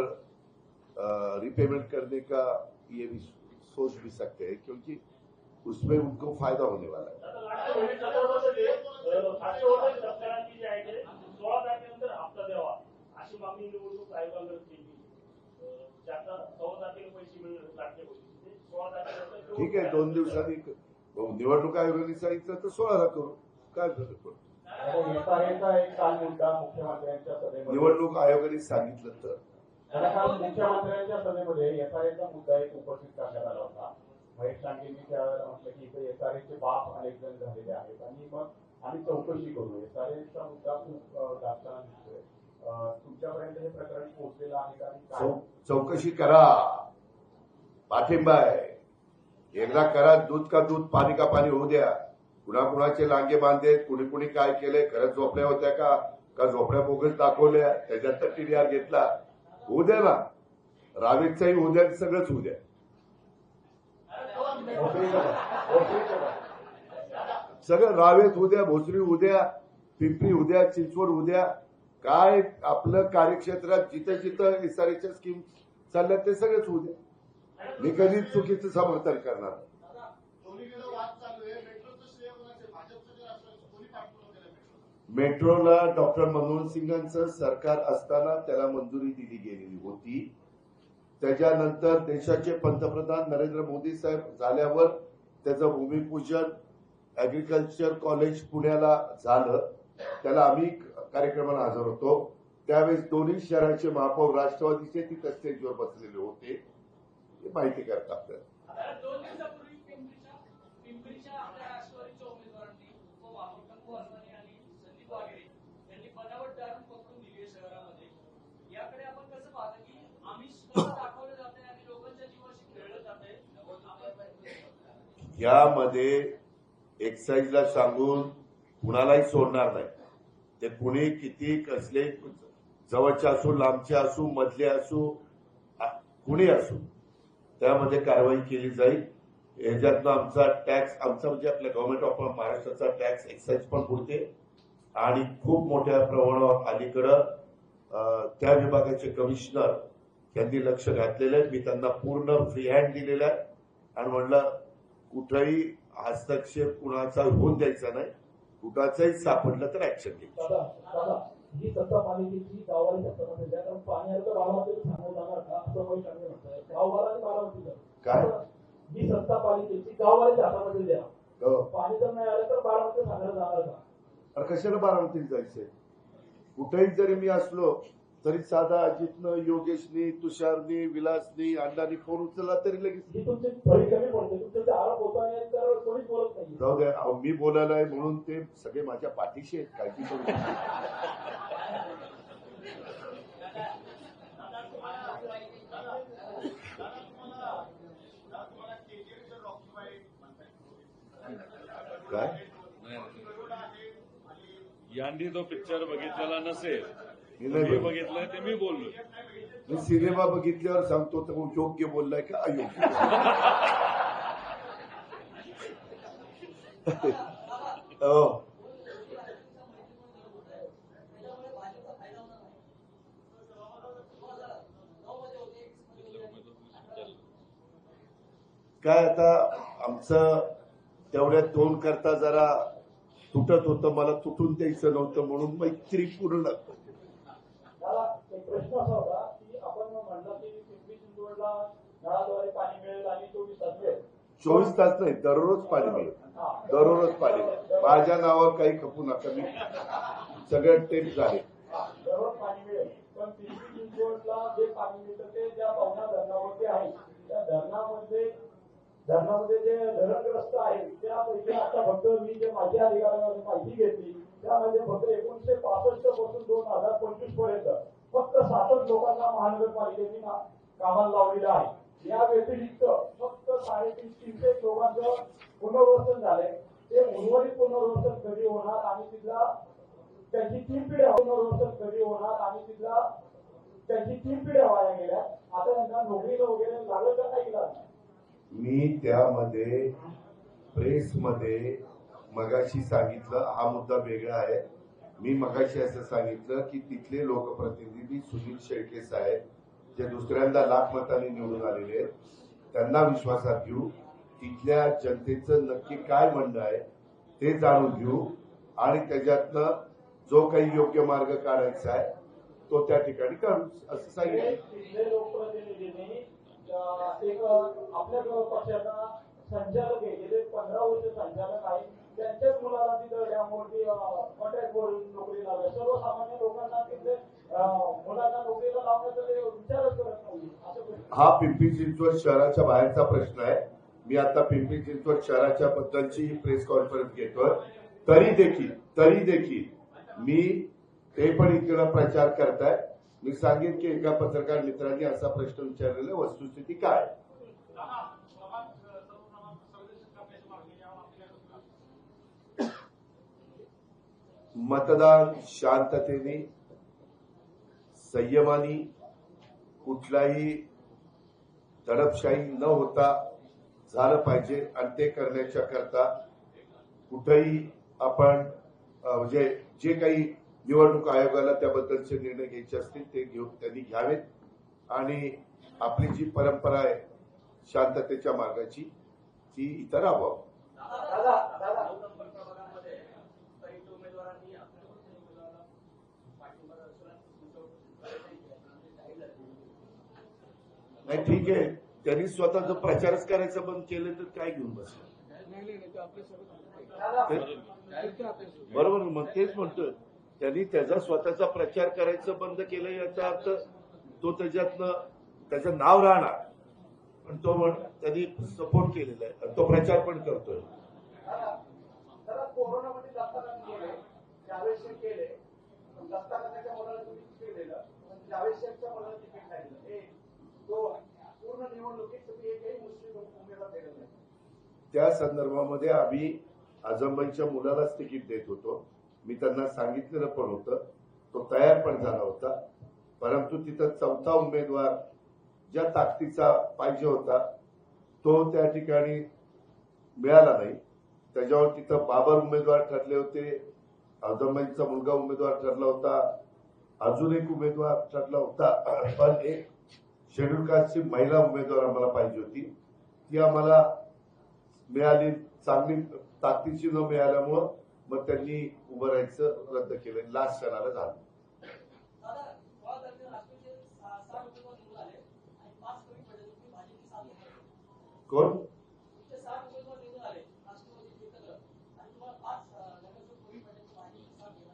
रिपेमेंट करने का ये भी सोच भी सकते हैं, क्योंकि उसमें उनको फायदा होने वाला है. ठीक आहे. 2 दिवसांनी निवडणूक आयोगाने सांगितलं तर 16ला करू. काय फरक पडतो. निवडणूक आयोगाने सांगितलं तर मुख्यमंत्र्यांच्या सभेमध्ये एसआरएचा मुद्दा एक उपस्थित करण्यात आला होता. महेश लांडेंनी त्यावेळेला म्हटलं की इथे एसआरएचे बाप अनेक जण झालेले आहेत आणि मग आम्ही चौकशी करू. एसआरएचा मुद्दा खूप गाजताना दिसतोय. तुमच्यापर्यंत हे प्रकरण पोहोचलेलं आहे का? चौकशी करा. पाठिंबा आहे. एकदा करा. दूध का दूध पाणी का पाणी होऊ द्या. कुणाकुणाचे लांगे बांधे, कुणी काय केले, खरंच झोपड्या होत्या का झोपड्या बोगस दाखवल्या, त्याच्यात तर टीडीआर घेतला. होऊ द्या ना. रावेतचाही होऊ द्या, सगळंच होऊ द्या. सगळं रावेत होऊ द्या, भोसरी होऊ द्या, पिंपरी होऊ द्या, चिंचवड होऊ द्या. काय आपलं कार्यक्षेत्रात जिथं जिथं एसआरएच्या स्कीम चालल्या ते सगळंच होऊ द्या. मी कधीच चुकीचं समर्थन करणार. मेट्रोला डॉक्टर मनमोहन सिंगांचं सरकार असताना त्याला मंजुरी दिली गेलेली होती. त्याच्यानंतर देशाचे पंतप्रधान नरेंद्र मोदी साहेब झाल्यावर त्याचं भूमिपूजन ऍग्रिकल्चर कॉलेज पुण्याला झालं. त्याला आम्ही कार्यक्रमाला हजर होतो. त्यावेळेस दोन्ही शहराचे महापौर राष्ट्रवादीचे तिथं स्टेजवर बसलेले होते. हे माहिती करतात आपल्याला. 2 दिवसापूर्वी पिंपरीच्या आपल्या राष्ट्रवादीच्या उमेदवारांनी उपमहापौर वासवानी आणि संदीप वागेरे यांनी बनावट दारू पकडून दिली शहरामध्ये. याकडे आपण कसं पाहता की आमिष कसं दाखवलं जाते आणि लोकांच्या जीवाशी खेळलं जाते? यामध्ये एक्साईजला सांगून कुणालाही सोडणार नाही. ते कुणी किती कसले जवळचे असू, लांबचे असू, मधले असू, कुणी असू, त्यामध्ये कारवाई केली जाईल. याच्यातनं आमचा टॅक्स, आमचा म्हणजे आपल्या गव्हर्नमेंट ऑफ महाराष्ट्राचा टॅक्स एक्साईज पण पुरते आणि खूप मोठ्या प्रमाणावर अलीकडं त्या विभागाचे कमिशनर यांनी लक्ष घातलेलं आहे. मी त्यांना पूर्ण फ्री हँड दिलेला आहे आणि म्हणलं कुठेही हस्तक्षेप कुणाचा होऊन द्यायचा नाही. कुणाचाही सापडलं तर ऍक्शन घ्यायची. ही सत्ता पालिकेची गावाला सत्तामध्ये द्या, कारण पाणी आलं तर बारामतीला सांगू जाणार का असं काही सांगू नसतं. गाववाला आणि बारामतीला काय ही सत्ता पालिकेची गाववाल्याच्या हातामध्ये द्या. हो. पाणी जर नाही आलं तर बारामतीला सांगायला जाणार का? अरे कशाला बारामतीला जायचंय? कुठेही जरी मी असलो तरी साधा अजितनं, योगेशनी, तुषारनी, विलासनी, अण्णांनी फोन उचलला तरी लगेच ही तुमची फळी कमी पडते. तुमचे आरोप होत नाही तर कोणीच बोलत नाही. जाऊ द्या. अहो, मी बोलायला आहे म्हणून ते सगळे माझ्या पाठीशी आहेत. काळजी करू नका. काय यांनी तो पिक्चर बघितलेला नसेल, मी मी नाही बघितलंय ते मी बोललो. मी सिनेमा बघितल्यावर सांगतो तर योग्य बोललाय का अयोग्य? हो. काय आता आमचं तेवढ्या 2 करता जरा तुटत होतं. मला तुटून द्यायचं नव्हतं म्हणून मैत्री पूर्ण. मला एक प्रश्न असा होता की आपण म्हणलं की पिंपरी चिंचवडला नळाद्वारे पाणी मिळेल आणि 24 तास मिळेल. 24 तास नाही, दररोज पाणी मिळेल. दररोज पाणी मिळेल. माझ्या नावावर काही खपू नका. मी सगळं टेप झाले. दररोज पाणी मिळेल, पण पिंपरी चिंचवडला जे पाणी मिळतं ते ज्या पवना धरणावरती आहे, त्या धरणामध्ये जे धरणग्रस्त आहेत त्यापैकी आता फक्त मी जे माझ्या अधिकाऱ्यांनी माहिती घेतली त्यामध्ये फक्त 1965 पासून 2025 पर्यंत फक्त 67 लोकांना महानगरपालिकेने कामाला लावलेलं आहे. या व्यतिरिक्त फक्त 350 लोकांचं पुनर्वसन झालंय. ते उर्वरित पुनर्वसन कधी होणार आणि तिथला त्यांची 3 पिढ्या पुनर्वसन कधी होणार आणि तिथला त्यांची 3 पिढ्या वाया गेल्या. आता त्यांना नोकरीला वगैरे लागलं का नाही लागलं? मी त्यामध्ये प्रेसमध्ये मगाशी सांगितलं, हा मुद्दा वेगळा आहे. मी मगाशी असं सांगितलं की तिथले लोकप्रतिनिधी सुनील शेळके साहेब जे दुसऱ्यांदा लाख मतांनी निवडून आलेले आहेत, त्यांना विश्वासात घेऊ. तिथल्या जनतेचं नक्की काय म्हणणं आहे ते जाणून घेऊ आणि त्याच्यातनं जो काही योग्य मार्ग काढायचा आहे तो त्या ठिकाणी काढू असं सांगितलं. तिथले लोकप्रतिनिधींनी एक आपल्या पक्षाचा संचालक आहे, गेले 15 वर्ष संचालक आहे. त्यांच्याच मुलाला तिथं डॅमवरती कॉन्ट्रॅक्टवरून नोकरी लावल्या. सर्वसामान्य लोकांना तिथले मुलांना नोकरीला लावण्याचा ते विचारच करत नाही. हा पिंपरी चिंचवड शहराच्या बाहेरचा प्रश्न आहे. मी आता पिंपरी चिंचवड शहराच्या बद्दलची प्रेस कॉन्फरन्स घेतोय. तरी देखील मी ते पण इकडे प्रचार करताय. मी सांगेन की एका पत्रकार मित्रांनी असा प्रश्न विचारलेला, वस्तुस्थिती काय? मतदान शांततेने, संयमाने, कुठलाही दडपशाही न होता झालं पाहिजे आणि ते करण्याच्या करता कुठेही आपण म्हणजे जे काही निवडणूक आयोगाला त्याबद्दलचे निर्णय घ्यायचे असतील ते त्यांनी घ्यावेत आणि आपली जी परंपरा आहे शांततेच्या मार्गाची ती इतर राबवावी. नाही ठीक आहे, त्यांनी स्वतःचा प्रचारच करायचं बंद केलं तर काय घेऊन बसलं. बरोबर, मग तेच म्हणतोय, त्यांनी त्याचा स्वतःचा प्रचार करायचं बंद केलं याचा अर्थ तो त्याच्यातनं त्याचं नाव राहणार, पण तो त्यांनी सपोर्ट केलेला आहे आणि तो प्रचार पण करतोय. कोरोनामध्ये दस्ताना केले, ज्यावेळेस केले दस्तानाच्या मुलाला तुम्ही तिकीट दिलं, पण ज्यावेळेस मुलाला तिकीट नाही दिलं, तो पूर्ण निवडणुकीत तुम्ही एकही मुस्लिम उमेदवार दिला नाही. त्या संदर्भामध्ये आम्ही आझमबाईच्या मुलालाच तिकीट देत होतो. मी त्यांना सांगितलेलं पण होतं, तो तयार पण झाला होता, परंतु तिथं चौथा उमेदवार ज्या ताकदीचा पाहिजे होता तो त्या ठिकाणी मिळाला नाही. त्याच्यावर तिथं बाबर उमेदवार ठरले होते, आझमबाईंचा मुलगा उमेदवार ठरला होता, अजून एक उमेदवार ठरला होता, पण एक शेड्यूल कास्टची महिला उमेदवार आम्हाला पाहिजे होती, ती आम्हाला मिळाली. चांगली ताकदीची न मिळाल्यामुळं मग त्यांनी उभं राहायचं रद्द केलं, लास्ट क्षणाला झालं. कोण?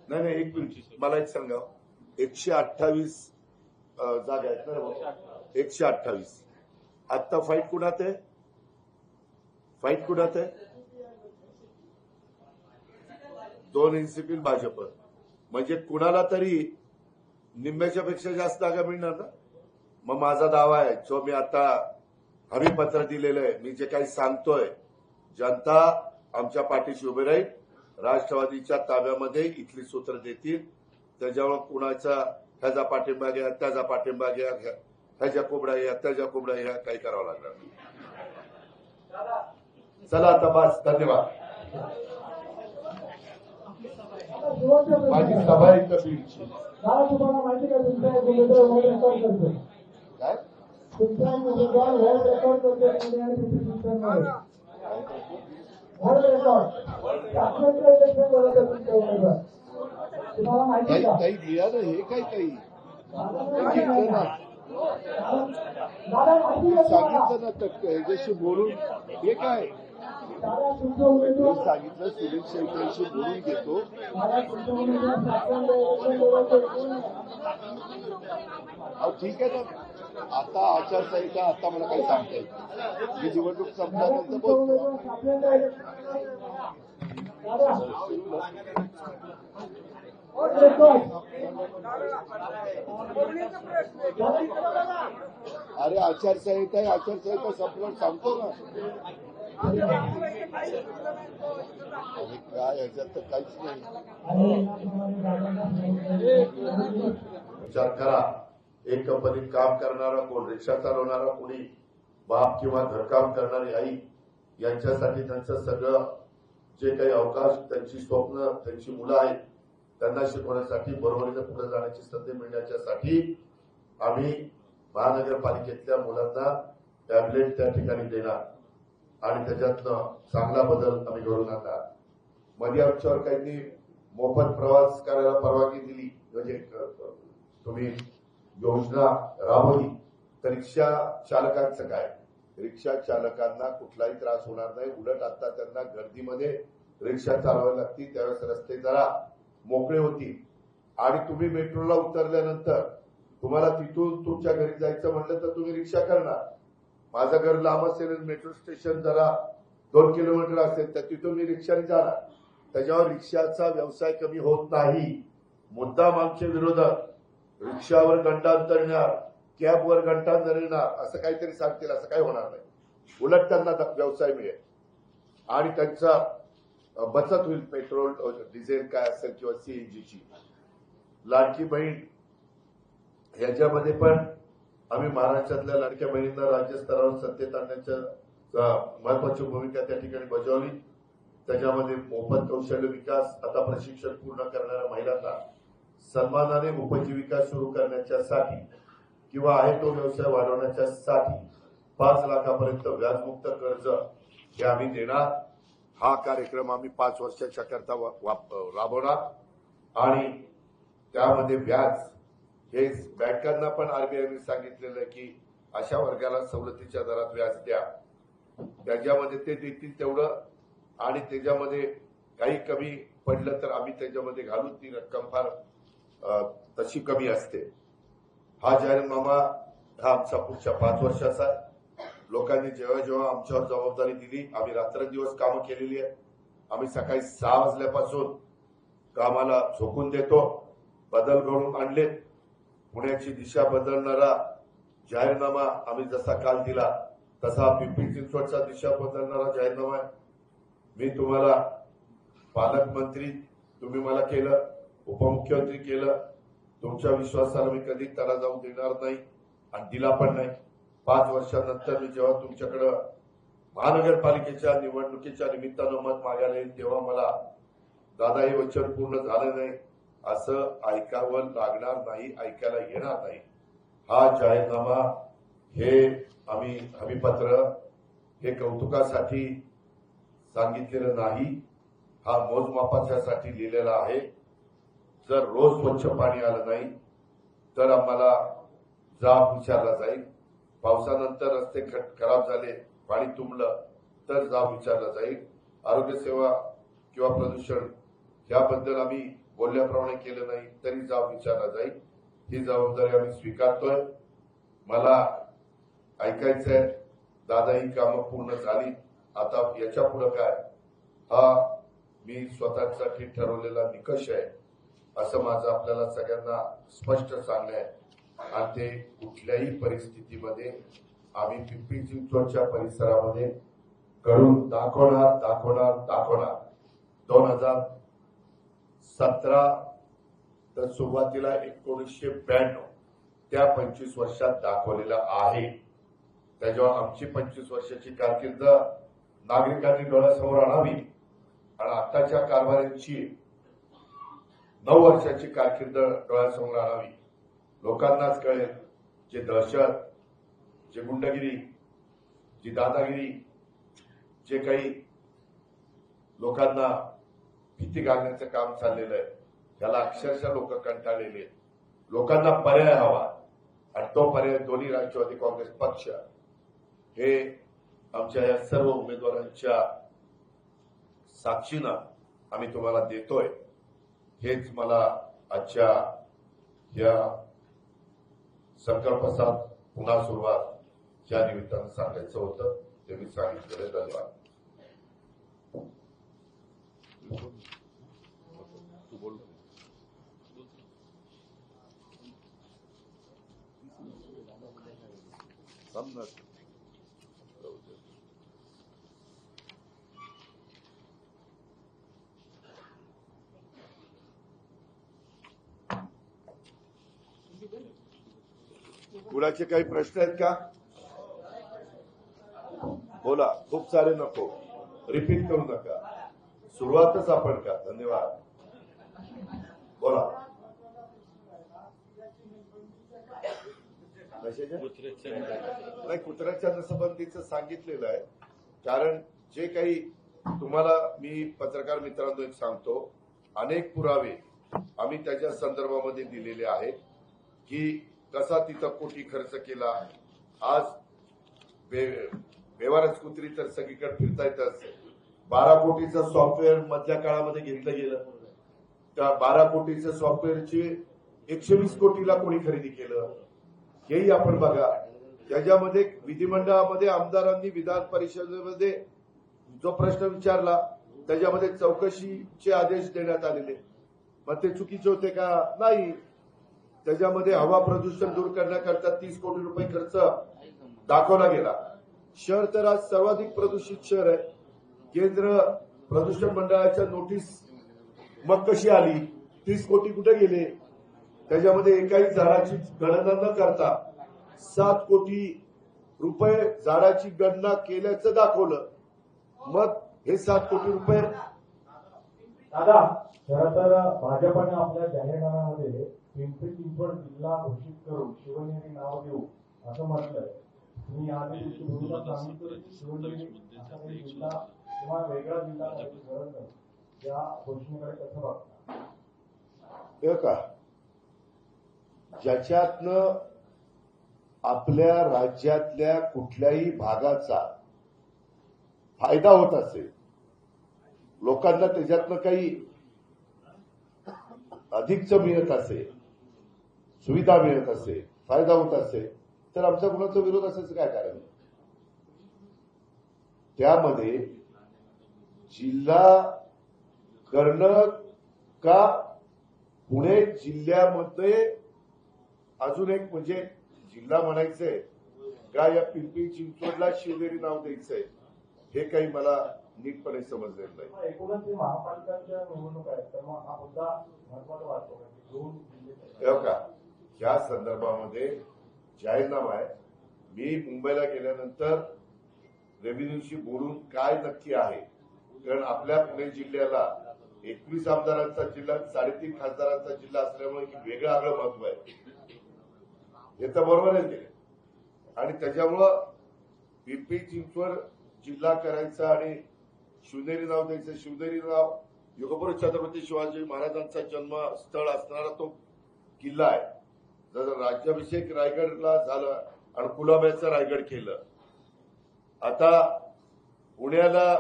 नाही, एक मिनिट, मला एक सांगा, 128 जागा आहेत ना, 128. आता फाईट कुणात आहे? फाईट कुणात आहे? 2 एनसीपी भाजप, म्हणजे कुणाला तरी निम्म्याच्या पेक्षा जास्त जागा मिळणार ना. मग माझा दावा आहे, जो मी आता हमीपत्र दिलेलं आहे, मी जे काही सांगतोय, जनता आमच्या पाठीशी उभी राहील, राष्ट्रवादीच्या ताब्यामध्ये इथली सूत्र देतील, त्याच्यावर कुणाचा ह्याचा पाठिंबा घ्या, त्याचा पाठिंबा घ्या, ह्याच्या कोंबड्या घ्या, त्याच्या कोंबड्या घ्या, काही करावं लागणार नाही. चला आता बस, धन्यवाद. माझी सभा आहे का बीडची? तुम्हाला माहिती का तुमचा उमेदवार रेकॉर्ड करतो, काय तुमचा उमेदवार वर्ल्ड रेकॉर्ड करतो वर्ल्ड रेकॉर्ड तुम्हाला माहिती काही का? काही लिहा ना, हे काय काही दादा माहिती का तुम्हाला? सांगितलं ना, तर ह्याच्याशी बोलून हे काय दादा तुमचा मी उमेदवार सांगितलं, सुनील शेट्टीशी बोलून घेतो. दादा तुमचा उमेदवार अहो ठीक आहे ना, आता आचारसंहिता, आता मला काही सांगता येईल, मी निवडणूक संपल्यानंतर बोलतो. अरे आचारसंहिता आहे, आचारसंहिता संपल्यावर सांगतो ना. अरे काय ह्याच्यात तर काहीच नाही. विचार करा, एक कंपनीत काम करणारा कोण, रिक्षा चालवणारा कोणी, बाप किंवा घरकाम करणारी आई, यांच्यासाठी त्यांचं सगळं जे काही अवकाश, त्यांची स्वप्न, त्यांची मुलं आहेत, त्यांना शिकवण्यासाठी, बरोबरीने पुढे जाण्याची संधी मिळण्याच्यासाठी आम्ही महानगरपालिकेतल्या मुलांना टॅबलेट त्या ठिकाणी देणार आणि त्याच्यातनं चांगला बदल आम्ही घडवून आणणार. मध्ये आमच्यावर काही मोफत प्रवास करायला परवानगी दिली, म्हणजे तुम्ही योजना राबवली, तर रिक्षा चालकांचं काय? रिक्षा चालकांना कुठलाही त्रास होणार नाही, उलट आता त्यांना गर्दीमध्ये रिक्षा चालवावी लागती, त्यावेळेस रस्ते जरा मोकळे होतील. आणि तुम्ही मेट्रोला उतरल्यानंतर तुम्हाला तिथून तुमच्या घरी जायचं म्हटलं तर तुम्ही रिक्षा करणार. माझं घर लांब असेल, मेट्रो स्टेशन जरा 2 किलोमीटर असेल, तर तिथून मी रिक्षाने जाणार. त्याच्यावर रिक्षाचा व्यवसाय कमी होत नाही. मुद्दाम आमचे विरोधक रिक्षावर घंटांतर येणार, कॅबवर घंटांतर येणार, असं काहीतरी सांगतील. असं काही होणार नाही, उलट त्यांना व्यवसाय मिळेल आणि त्यांचा बचत होईल, पेट्रोल डिझेल काय असेल किंवा सीएनजीची. लाडकी बहीण ह्याच्यामध्ये पण आम्ही महाराष्ट्रातल्या लाडक्या बहिणींना राज्यस्तरावर सत्तेत आणण्याच्या महत्वाची भूमिका त्या ठिकाणी बजावली. त्याच्यामध्ये मोफत कौशल्य विकास, आता प्रशिक्षण पूर्ण करणाऱ्या महिलांना सन्मानाने उपजीविका सुरू करण्याच्यासाठी किंवा आहे तो व्यवसाय वाढवण्याच्यासाठी 5 लाखापर्यंत व्याजमुक्त कर्ज हे आम्ही देणार. हा कार्यक्रम आम्ही 5 वर्षाच्या करता राबवणार आणि त्यामध्ये व्याज हे बँकांना पण आरबीआयने सांगितलेलं आहे की अशा वर्गाला सवलतीच्या दरात व्याज द्या, त्याच्यामध्ये ते देतील तेवढं, आणि त्याच्यामध्ये काही कमी पडलं तर आम्ही त्याच्यामध्ये घालून ती रक्कम फार तशी कमी असते. हा जाहीरनामा हा आमचा पुढच्या 5 वर्षाचा आहे. लोकांनी जेव्हा जेव्हा आमच्यावर जबाबदारी दिली आम्ही रात्रंदिवस कामं केलेली आहेत. आम्ही सकाळी 6 वाजल्यापासून कामाला झोकून देतो, बदल घडवून आणलेत. पुण्याची दिशा बदलणारा जाहीरनामा आम्ही जसा काल दिला तसा पिंपरी चिंचवडचा दिशा बदलणारा जाहीरनामा आहे. मी तुम्हाला पालकमंत्री तुम्ही मला केलं, उपमुख्यमंत्री केलं, तुमच्या विश्वासाला मी कधी तडा जाऊ देणार नाही आणि दिला पण नाही. 5 वर्षानंतर मी जेव्हा तुमच्याकडं महानगरपालिकेच्या निवडणुकीच्या निमित्तानं मत मागायला येईल तेव्हा मला दादा हे वचन पूर्ण झालं नाही असं ऐकावं लागणार नाही, ऐकायला येणार नाही. हा जाहीरनामा हे आम्ही हमीपत्र हे कौतुकासाठी सांगितलेलं नाही, हा मोजमापाच्यासाठी लिहिलेला आहे. जर रोज स्वच्छ पाणी आलं नाही तर आम्हाला जाब विचारला जाईल. पावसानंतर रस्ते खराब झाले, पाणी तुंबलं तर जाब विचारला जाईल. आरोग्य सेवा किंवा प्रदूषण याबद्दल आम्ही बोलल्याप्रमाणे केलं नाही तरी जाब विचारला जाईल. ही जबाबदारी आम्ही स्वीकारतोय. मला ऐकायचंय दादा ही कामं पूर्ण झाली, आता याच्या पुढे काय, हा मी स्वतःसाठी ठरवलेला निकष आहे असं माझं आपल्याला सगळ्यांना स्पष्ट सांगणं आहे. आणि ते कुठल्याही परिस्थितीमध्ये आम्ही पिंपरी चिंचवडच्या परिसरामध्ये करून दाखवणार. 2017 तर सुरुवातीला 1992 त्या 25 वर्षात दाखवलेलं आहे. त्याच्यावर आमची 25 वर्षाची कारकीर्द नागरिकांनी डोळ्यासमोर आणावी आणि आताच्या कारभाऱ्यांची 9 वर्षाची कारकीर्द डोळ्यासमोर आणावी. लोकांनाच कळेल जे दहशत, जे गुंडगिरी, जी दादागिरी, जे काही लोकांना भीती घालण्याचं काम चाललेलं आहे त्याला अक्षरशः लोक कंटाळलेले आहेत. लोकांना पर्याय हवा आणि तो पर्याय दोन्ही राष्ट्रवादी काँग्रेस पक्ष हे आमच्या या सर्व उमेदवारांच्या साक्षीनं आम्ही तुम्हाला देतोय. हेच मला आजच्या या संकल्पसात पुन्हा सुरुवात या निमित्तानं सांगायचं होतं, ते मी सांगितलेलं. धन्यवाद. कुणाचे काही प्रश्न आहेत का? बोला. खूप सारे नको, रिपीट करू नका, सुरुवातच आपण का. धन्यवाद. बोला. नाही, कुत्र्याच्या नसबंदीचं सांगितलेलं आहे. कारण जे काही तुम्हाला मी पत्रकार मित्रांनो एक सांगतो, अनेक पुरावे आम्ही त्याच्या संदर्भामध्ये दिलेले आहेत की कसा तिथं कोटी खर्च केला. आज बेवारस कुत्री तर सगळीकडे फिरता येतच. 12 कोटीचं सॉफ्टवेअर मधल्या काळामध्ये घेतलं गेलं. त्या 12 कोटीच्या सॉफ्टवेअरची 120 कोटीला कोणी खरेदी केलं हेही आपण बघा. त्याच्यामध्ये विधिमंडळामध्ये आमदारांनी विधान परिषदेमध्ये जो प्रश्न विचारला त्याच्यामध्ये चौकशीचे आदेश देण्यात आलेले, मग ते चुकीचे होते का? नाही. त्याच्यामध्ये हवा प्रदूषण दूर करण्याकरता 30 कोटी रुपये खर्च दाखवला गेला. शहर तर आज सर्वाधिक प्रदूषित शहर आहे. केंद्र प्रदूषण मंडळाच्या नोटीस मग कशी आली? 30 कोटी कुठे गेले? त्याच्यामध्ये एकाही झाडाची गणना न करता 7 कोटी रुपये झाडाची गणना केल्याचं दाखवलं. मग हे 7 कोटी रुपये. दादा, खरं तर भाजपने आपल्या जाहीरनाम्यामध्ये पिंपरी चिंचवड जिल्हा घोषित करून शिवनेरी नाव देऊ असं म्हटलंय. तुम्ही आधी भूमिका सांगितलं की शिवनेरी असा काही जिल्हा किंवा वेगळा जिल्हा गरज नाही, या घोषणेकडे कसं बघता? का ज्याच्यातनं आपल्या राज्यातल्या कुठल्याही भागाचा फायदा होत असेल, लोकांना त्याच्यातनं काही अधिकचं मिळत असेल, सुविधा मिळत असेल, फायदा होत असेल, तर आमचा कुणाचा विरोध असायचं काय कारण? त्यामध्ये जिल्हा करणं का पुणे जिल्ह्यामध्ये अजून एक म्हणजे जिल्हा म्हणायचंय का या पिंपरी चिंचवडला शिवनेरी नाव द्यायचंय हे काही मला नीटपणे समजलेलं नाही. एकूणच हे महापालिकांच्या निवडणूक आहेत तर मग हा मुद्दा महत्वाचा वाटतो की दोन जिल्हे हो का? या संदर्भामध्ये जाहीरनामा आहे. मी मुंबईला गेल्यानंतर रेव्हेन्यूशी बोलून काय नक्की आहे, कारण आपल्या पुणे जिल्ह्याला 21 आमदारांचा जिल्हा 3.5 खासदारांचा जिल्हा असल्यामुळे की वेगळं आगळं महत्व आहे हे तर बरोबर आहे की. आणि त्याच्यामुळं पिंपरी चिंचवड जिल्हा करायचा आणि शिवनेरी नाव द्यायचं. शिवनेरी नाव युगपुरुष छत्रपती शिवाजी महाराजांचा जन्मस्थळ असणारा तो किल्ला आहे. जर राज्याभिषेक रायगडला झाला आणि कुलाब्याचं रायगड केलं, आता पुण्याला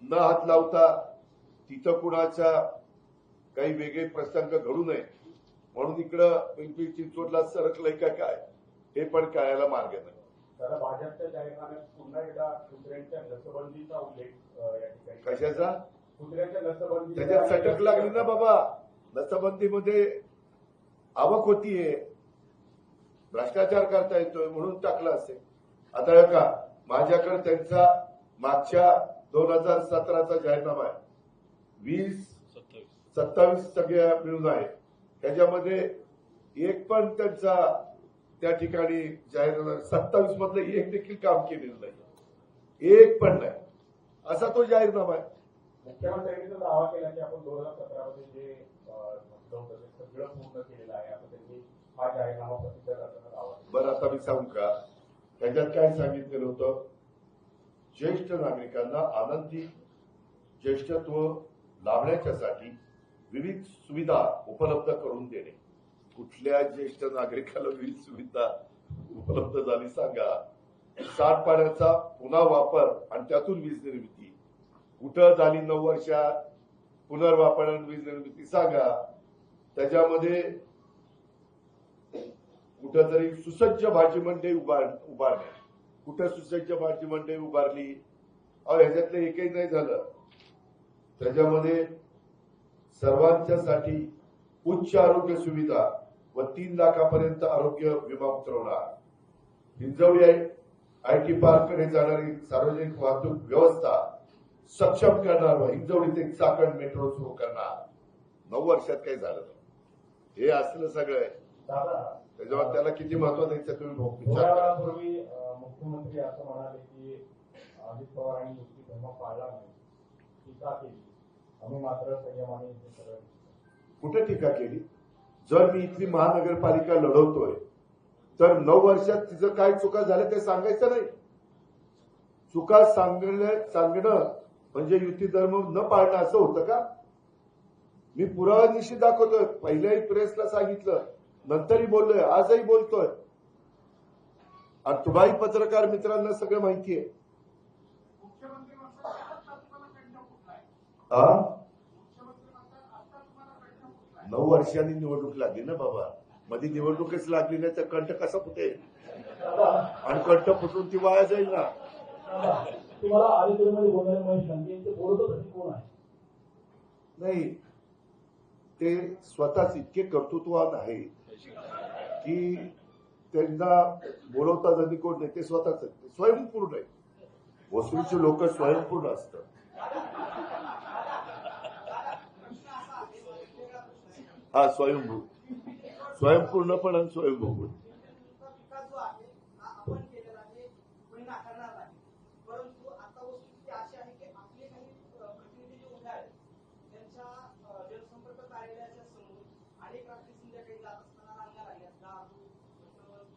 न हात लावता तिथं कुणाच्या काही वेगळे प्रसंग घडू नये म्हणून इकडं पिंपरी चिंचवडला सरकलंय का काय हे पण कळायला मार्ग नाही. त्याला भाजपच्या जाहीरनाम्यात पुन्हा एकदा कुत्र्यांच्या लसबंदीचा उल्लेख या ठिकाणी. कशाचा? कुत्र्यांच्या लसबंदी त्याच्यात सटक लागली ना बाबा. लसबंदीमध्ये आवक होतीये, भ्रष्टाचार करता येतोय म्हणून टाकला असेल. आता हे का माझ्याकडे त्यांचा मागच्या 2017चा जाहीरनामा आहे. 20-27 सगळ्या मिळून आहे. त्याच्यामध्ये एक पण त्यांचा त्या ठिकाणी जाहीरनामा 27 मधलं एक देखील काम केलेलं नाही, एक पण नाही. असा तो जाहीरनामा आहे. मुख्यमंत्र्यांनी तर दावा केला की आपण 2017 मध्ये जे म्हटलं होतं ते सगळं पूर्ण केलेलं आहे. आता त्यांनी हा जाहीरनामा प्रसिद्ध करताना दावा केला. बरं, आता मी सांगू का त्याच्यात काय सांगितलेलं होतं? ज्येष्ठ नागरिकांना आनंदी ज्येष्ठत्व लाभण्याच्यासाठी विविध सुविधा उपलब्ध करून देणे. कुठल्या ज्येष्ठ नागरिकाला विविध सुविधा उपलब्ध झाली सांगा? सांडपाण्याचा पुन्हा वापर आणि त्यातून वीज निर्मिती कुठं झाली? 9 वर्षात पुनर्वापर आणि वीज निर्मिती सांगा? त्याच्यामध्ये कुठंतरी सुसज्ज भाजी मंडई उभारणे, कुठं सुसज्ज भाजी मंडई उभारली? ह्याच्यातलं एकही नाही झालं. त्याच्यामध्ये सर्वांच्यासाठी उच्च आरोग्य सुविधा व 3 लाखापर्यंत आरोग्य विमा उतरवणार. हिंजवडी आयटी पार्ककडे जाणारी सार्वजनिक वाहतूक व्यवस्था सक्षम करणार व हिंजवडीत एक चाकण मेट्रो सुरू करणार. 9 वर्षात काही झालं नाही. हे असलं सगळं आहे. त्याच्यावर त्याला किती महत्व द्यायचं तुम्ही विचार करा. पूर्वी मुख्यमंत्री असं म्हणाले की अजित पवारांनी युक्ती धर्म पाळला नाही, टीका केली. आम्ही मात्र संयमाने सरळ. कुठे टीका केली? जर मी इथली महानगरपालिका लढवतोय तर 9 वर्षात तिचं काय चुका झाल्या ते सांगायचं नाही. चुका सांगणं म्हणजे युती धर्म न पाळणं असं होतं का? मी पुराव्यानिशी दाखवतोय. पहिल्याही प्रेसला सांगितलं, नंतरही बोललोय, आजही बोलतोय. आणि तुम्हाही पत्रकार मित्रांना सगळं माहिती आहे. 9 वर्षांनी निवडणूक लागली ना बाबा. मध्ये निवडणूकच लागली नाही तर कंठ कसा फुटेल? आणि कंठ फुटून ती वाया जाईल ना. तुम्हाला आदित्यमध्ये बोलणारे बोलतो कोण आहे? नाही, ते स्वतःच इतके कर्तृत्ववान आहे की त्यांना बोलवता जरी कोण नाही. ते स्वतःच स्वयंपूर्ण आहे. वसुलीचे लोक स्वयंपूर्ण असतात. हा स्वयंभू, स्वयंपूर्णपण आणि स्वयंभू.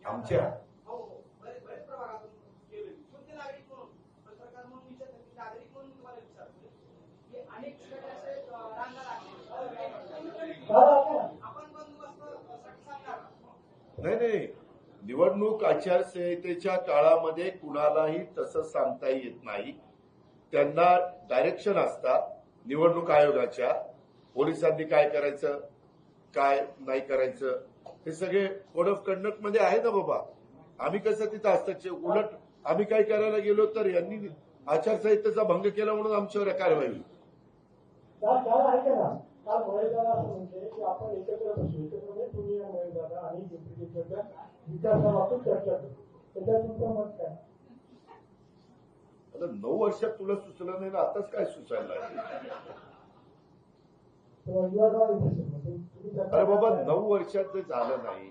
आमच्या बरेच प्रभागातून गेले. शुद्ध नागरिक म्हणून, पत्रकार म्हणून विचारतो की नागरिक म्हणून तुम्हाला विचारतो की अनेक ठिकाणी असे रांगा लागले. आपण बंदोबस्त साठी सांगणार नाही, निवडणूक आचारसंहितेच्या काळामध्ये कुणालाही तसं सांगता येत नाही. त्यांना डायरेक्शन असतात निवडणूक आयोगाच्या, पोलिसांनी काय करायचं काय नाही करायचं हे सगळे कोड ऑफ कंडक्ट मध्ये आहे ना बाबा. आम्ही कसं तिथं हस्तक्षेप, उलट आम्ही काय करायला गेलो तर यांनी आचारसंहितेचा भंग केला म्हणून आमच्यावर कारवाई होईल. काल ऐका ना, काल महेशदादा असं म्हणते की आपण एकत्र बसू, एकत्र म्हणजे तुम्ही महेशदादा आणि पिंपरी चिंचवडच्या विकासाबाबतीत चर्चा करू. त्याच्यात तुमचं मत काय? आता 9 वर्षात तुला सुचलं नाही ना, आताच काय सुचायला लागलं? अरे बाबा 9 वर्षात जे झालं नाही,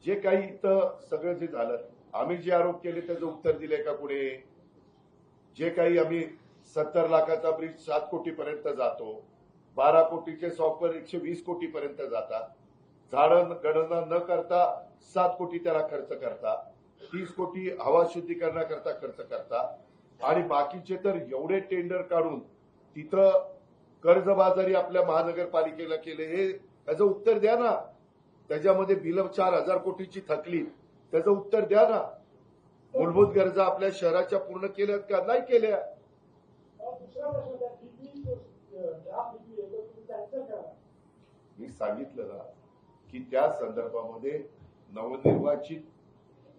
जे काही इथं सगळं जे झालं, आम्ही जे आरोप केले त्याचं उत्तर दिलंय का कुणी? जे काही आम्ही 70 लाखाचा ब्रिज 7 कोटीपर्यंत जातो, 12 कोटीचे सॉफ्टवेअर 120 कोटीपर्यंत जातात, झाडं गणना न करता 7 कोटी त्याला खर्च करता, 30 कोटी हवा शुद्धीकरणाकरता खर्च करता, आणि बाकीचे तर एवढे टेंडर काढून तिथं कर्जबाजारी आपल्या महानगरपालिकेला केले. हे त्याचं उत्तर द्या ना. त्याच्यामध्ये बिल 4,000 कोटीची थकली, त्याचं उत्तर द्या ना. मूलभूत गरजा आपल्या शहराच्या पूर्ण केल्यात का नाही केल्या? दुसरा प्रश्न, मी सांगितलं ना की त्या संदर्भामध्ये नवनिर्वाचित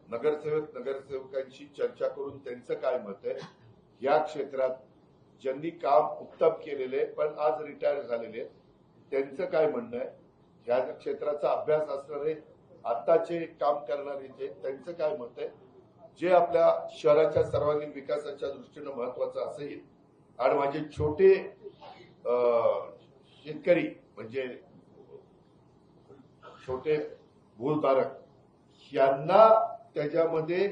नगरसेवकांशी चर्चा करून त्यांचं काय मत आहे, या क्षेत्रात ज्यांनी काम उत्तम केलेले पण आज रिटायर झालेले त्यांचं काय म्हणणं आहे, या क्षेत्राचा अभ्यास असणारे आताचे काम करणारे जे त्यांचं काय मत आहे, जे आपल्या शहराच्या सर्वांगीण विकासाच्या दृष्टीनं महत्वाचं असेल. आणि माझे छोटे शेतकरी म्हणजे छोटे भूधारक यांना त्याच्यामध्ये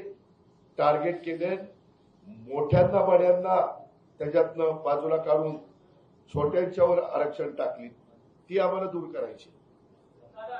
टार्गेट केले, मोठ्यांना बड्यांना त्याच्यातनं बाजूला काढून छोट्यांच्यावर आरक्षण टाकली, ती आम्हाला दूर करायची.